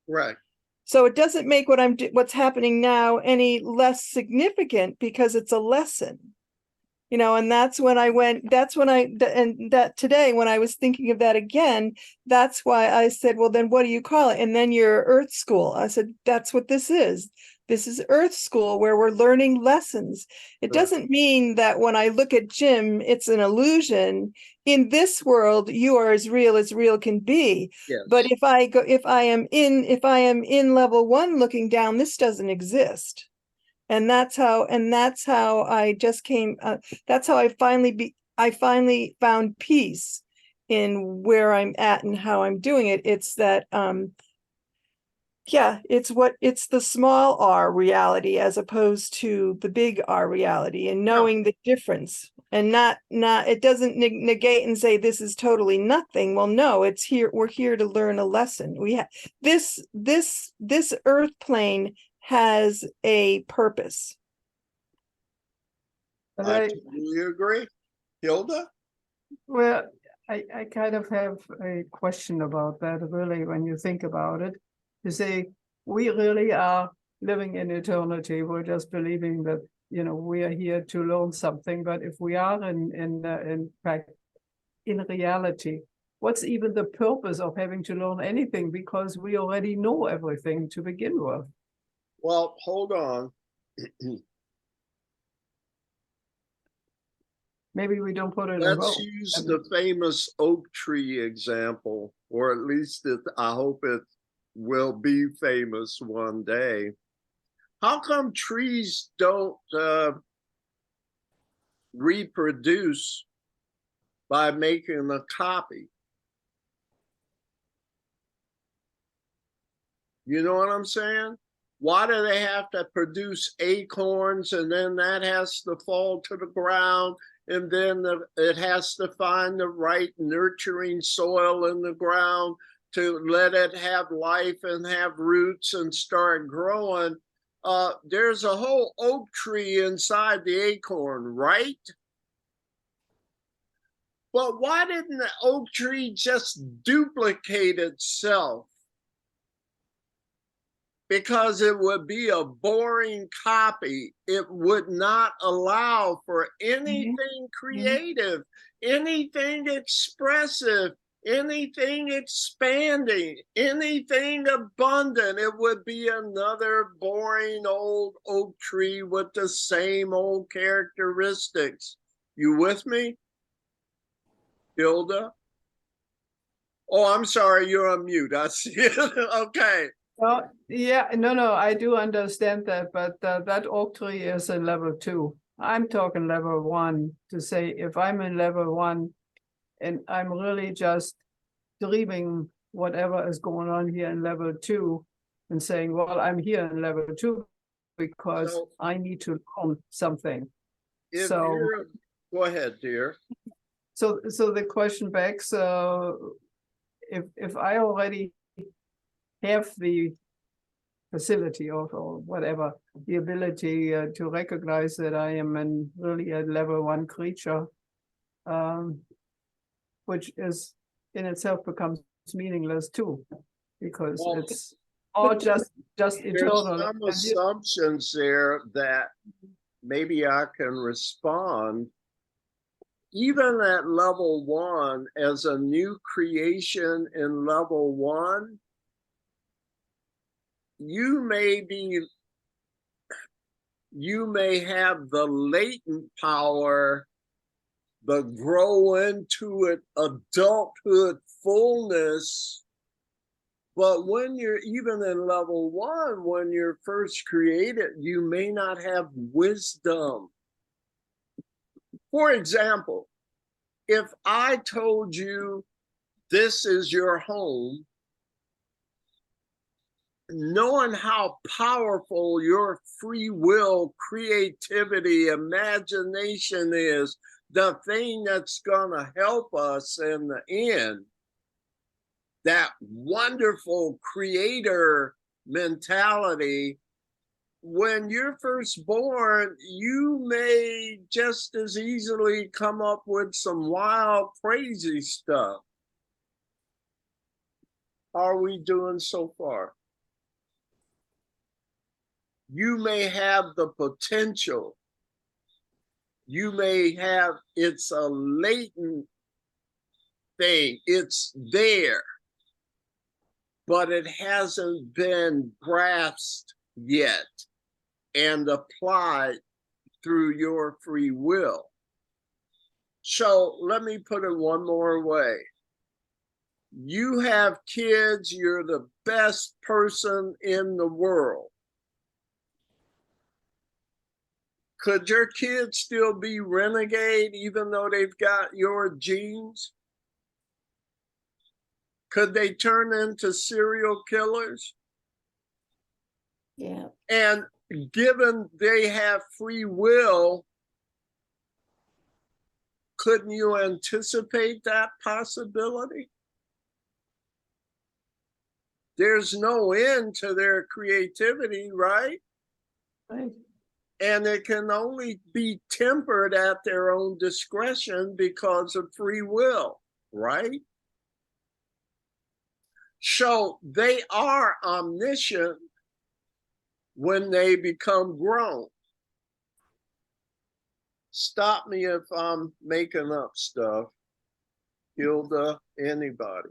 Right. So it doesn't make what's happening now any less significant, because it's a lesson, and that's when today, when I was thinking of that again, that's why I said, well, then what do you call it? And then your Earth School. I said, that's what this is. This is Earth School, where we're learning lessons. It doesn't mean that when I look at Jim, it's an illusion. In this world, you are as real can be. Yes. But if I am in level one looking down, this doesn't exist. And that's how I just came. That's how I finally found peace in where I'm at and how I'm doing it. It's that, it's the small R reality as opposed to the big R reality, and knowing the difference, and not it doesn't negate and say this is totally nothing. Well, no, it's here. We're here to learn a lesson. We have this earth plane has a purpose. I totally agree. Hilda? Well, I kind of have a question about that, really, when you think about it. To say, we really are living in eternity. We're just believing that, we are here to learn something. But if we are in fact, in reality, what's even the purpose of having to learn anything? Because we already know everything to begin with. Well, hold on. Maybe we don't put it in Let's vote. use the famous oak tree example, or at least I hope it will be famous one day. How come trees don't reproduce by making a copy? You know what I'm saying? Why do they have to produce acorns, and then that has to fall to the ground, and then it has to find the right nurturing soil in the ground to let it have life and have roots and start growing? There's a whole oak tree inside the acorn, right? But why didn't the oak tree just duplicate itself? Because it would be a boring copy. It would not allow for anything creative, anything expressive, anything expanding, anything abundant. It would be another boring old oak tree with the same old characteristics. You with me, Hilda? Oh, I'm sorry, you're on mute. I see it. Okay. Well, yeah, no, I do understand that, but that oak tree is in level 2. I'm talking level 1, to say, if I'm in level 1 and I'm really just dreaming whatever is going on here in level 2 and saying, well, I'm here in level 2 because I need to learn something. Go ahead, dear. So the question begs, if I already have the facility or whatever, the ability to recognize that I am really a level 1 creature, which is in itself becomes meaningless too, because it's all just eternal. There's some assumptions there that maybe I can respond. Even at level 1, as a new creation in level 1, you may have the latent power, the grow into it adulthood fullness But when you're even in level 1, when you're first created, you may not have wisdom. For example, if I told you this is your home, knowing how powerful your free will, creativity, imagination is, the thing that's going to help us in the end, that wonderful creator mentality, when you're first born, you may just as easily come up with some wild, crazy stuff. How are we doing so far? You may have the potential. You may have, it's a latent thing, it's there, but it hasn't been grasped yet and applied through your free will. So let me put it one more way. You have kids, you're the best person in the world. Could your kids still be renegade even though they've got your genes? Could they turn into serial killers? Yeah. And given they have free will, couldn't you anticipate that possibility? There's no end to their creativity, right? Right. And it can only be tempered at their own discretion because of free will, right? So they are omniscient when they become grown. Stop me if I'm making up stuff. Hilda, anybody.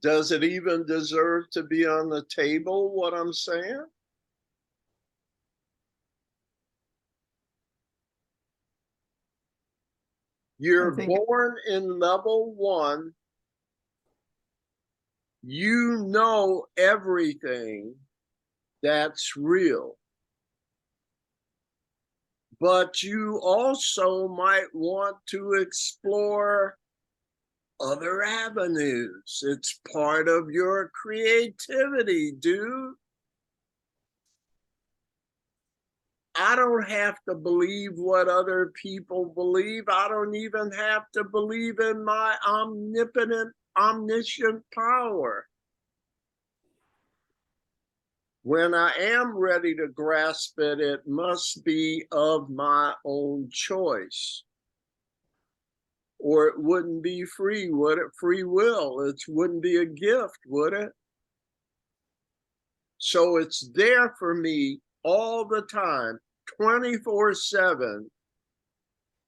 Does it even deserve to be on the table, what I'm saying? You're born in level 1. You know everything that's real. But you also might want to explore other avenues. It's part of your creativity, dude. I don't have to believe what other people believe. I don't even have to believe in my omniscient power. When I am ready to grasp it, it must be of my own choice. Or it wouldn't be free, would it? Free will. It wouldn't be a gift, would it? So it's there for me all the time, 24/7.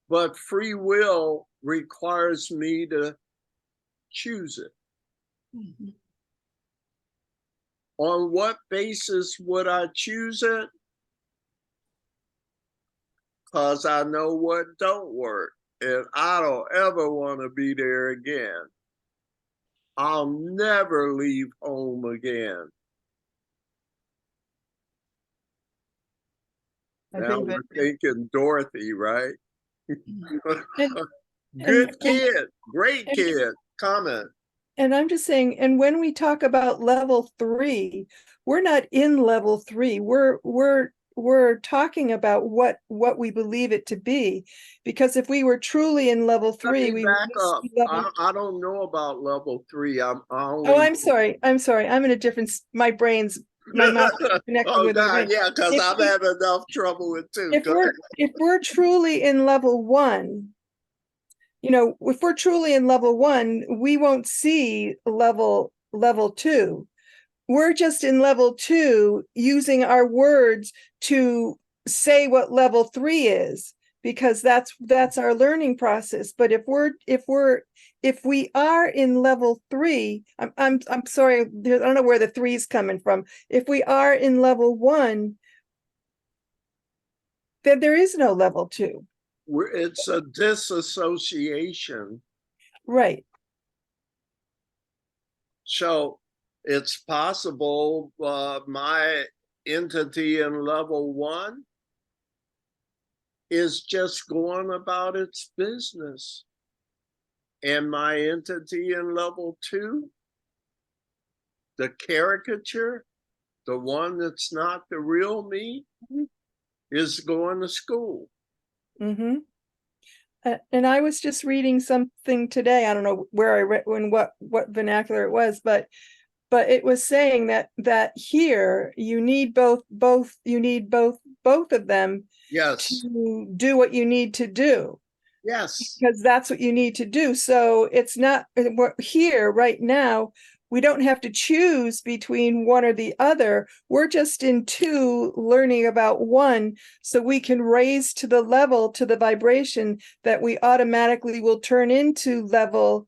But free will requires me to choose it. Mm-hmm. On what basis would I choose it? Because I know what don't work. And I don't ever want to be there again. I'll never leave home again. Now we're thinking Dorothy, right? Good kid, great kid. Comment. And I'm just saying, and when we talk about level 3, we're not in level 3. We're talking about what we believe it to be. Because if we were truly in level 3, we back would up. level... I don't know about level 3. I'm sorry. I'm in a different. My brain's my mouth connected oh with my God, brain. yeah, because I'm having enough trouble with too. If we're truly in level 1. If we're truly in level 1, we won't see level 2. We're just in level 2 using our words to say what level 3 is, because that's our learning process. But if we are in level 3, I'm sorry, I don't know where the 3 is coming from. If we are in level 1, then there is no level 2. It's a disassociation. Right. So it's possible my entity in level 1 is just going about its business. And my entity in level 2, the caricature, the one that's not the real me, is going to school. Mm-hmm. And I was just reading something today. I don't know where I read when what vernacular it was, but it was saying that here you need both of them Yes. to do what you need to do, Yes. because that's what you need to do. So it's not here right now. We don't have to choose between one or the other. We're just in 2 learning about 1, so we can raise to the level, to the vibration that we automatically will turn into level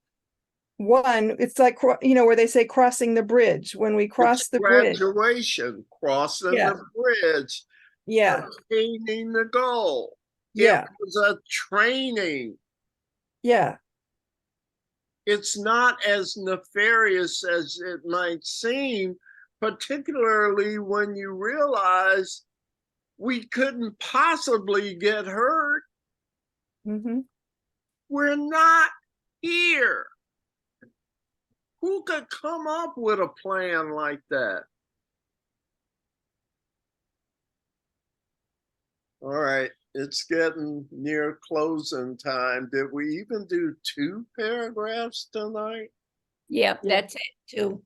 1. It's like, where they say crossing the bridge. When we cross It's the bridge. graduation, crossing Yeah. the bridge, Yeah. attaining the goal. Yeah. It was a training. Yeah. It's not as nefarious as it might seem, particularly when you realize we couldn't possibly get hurt. Mm-hmm. We're not here. Who could come up with a plan like that? All right, it's getting near closing time. Did we even do 2 paragraphs tonight? Yep, that's it too.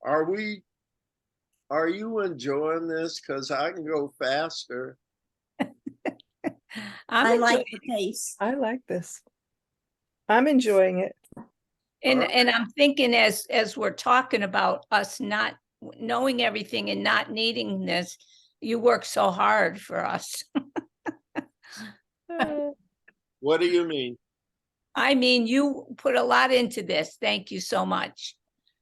Are you enjoying this? Because I can go faster. I'm I like enjoying the pace. I like this. I'm enjoying it. And I'm thinking as we're talking about us not knowing everything and not needing this, you work so hard for us. What do you mean? I mean, you put a lot into this. Thank you so much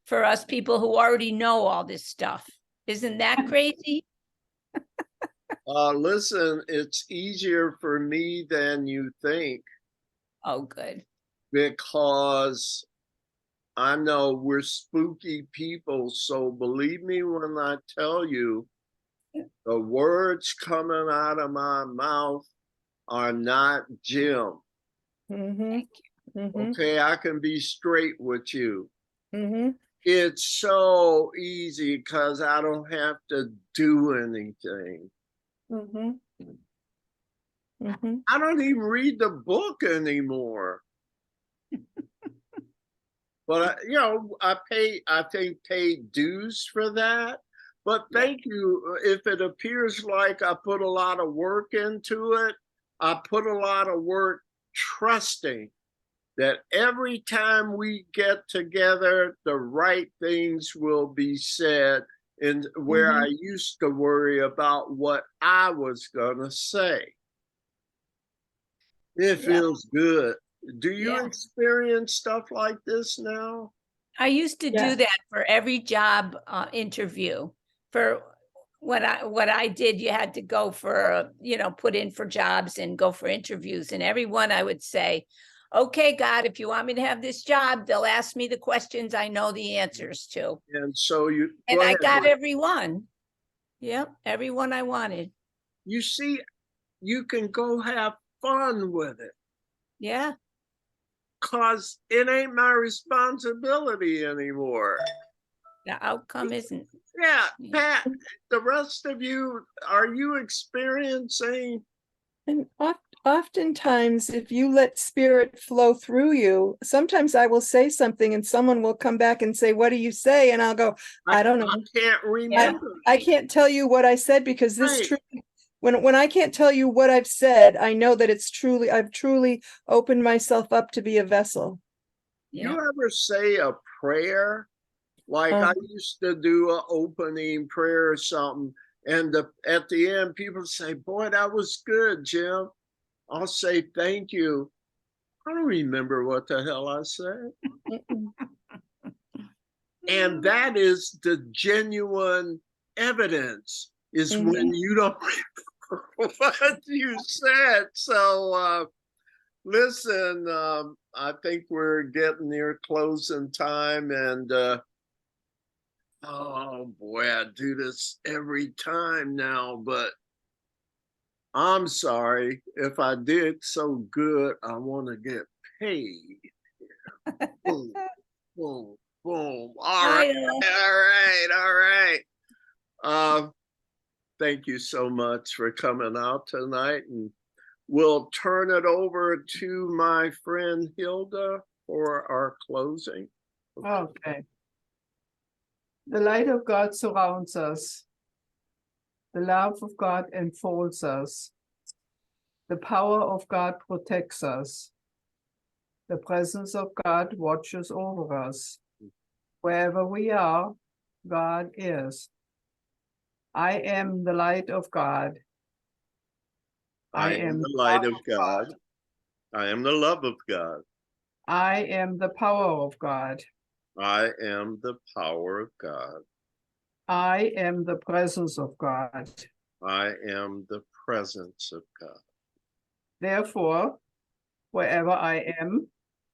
for us people who already know all this stuff. Isn't that crazy? Listen, it's easier for me than you think, Oh, good. because I know we're spooky people. So believe me when I tell you, the words coming out of my mouth are not Jim. Mm-hmm. Thank you. Mm-hmm. Okay, I can be straight with you. Mm-hmm. It's so easy because I don't have to do anything. Mm-hmm. Mm-hmm. I don't even read the book anymore. But I think paid dues for that. But thank you. If it appears like I put a lot of work into it, I put a lot of work trusting that every time we get together, the right things will be said, and where I used to worry about what I was gonna say. It feels good. Do you experience stuff like this now? I used to Yeah. do that for every job interview. For what I did, you had to go for, put in for jobs and go for interviews. And everyone I would say, okay, God, if you want me to have this job, they'll ask me the questions I know the answers to. And so And I got every one. Yep, every one I wanted. You see, you can go have fun with it. Yeah. Cause it ain't my responsibility anymore. The outcome isn't. Yeah, Pat, the rest of you, are you experiencing? And oftentimes, if you let spirit flow through you, sometimes I will say something and someone will come back and say, "What do you say?" And I'll go, "I don't know. I can't remember. I can't tell you what I said, because this Right. truly, when I can't tell you what I've said, I know that I've truly opened myself up to be a vessel." You ever say a prayer? Like I used to do an opening prayer or something, and at the end, people say, "Boy, that was good, Jim." I'll say, "Thank you." I don't remember what the hell I said. And that is the genuine evidence, is when you don't remember what you said. So Listen, I think we're getting near closing time, and oh boy, I do this every time now, but I'm sorry if I did so good. I want to get paid. Boom, boom, boom. All right, all right. Thank you so much for coming out tonight, and we'll turn it over to my friend Hilda for our closing. Okay. The light of God surrounds us. The love of God enfolds us. The power of God protects us. The presence of God watches over us. Wherever we are, God is. I am the light of God. I am the light of God. I am the love of God. I am the power of God. I am the power of God. I am the presence of God. I am the presence of God. Therefore, wherever I am,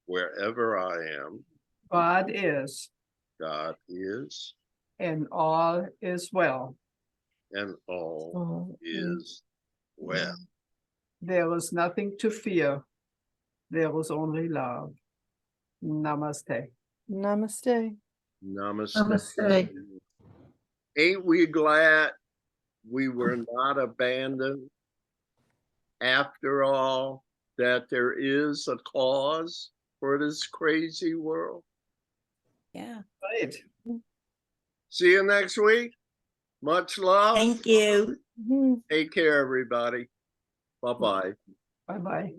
Wherever I am, God is, God is, and all is well. and all is well. There is nothing to fear. There is only love. Namaste. Namaste. Namaste. Namaste. Ain't we glad we were not abandoned? After all, that there is a cause for this crazy world. Yeah. Right. See you next week. Much love. Thank you. Mhm. Take care, everybody. Bye-bye. Bye-bye.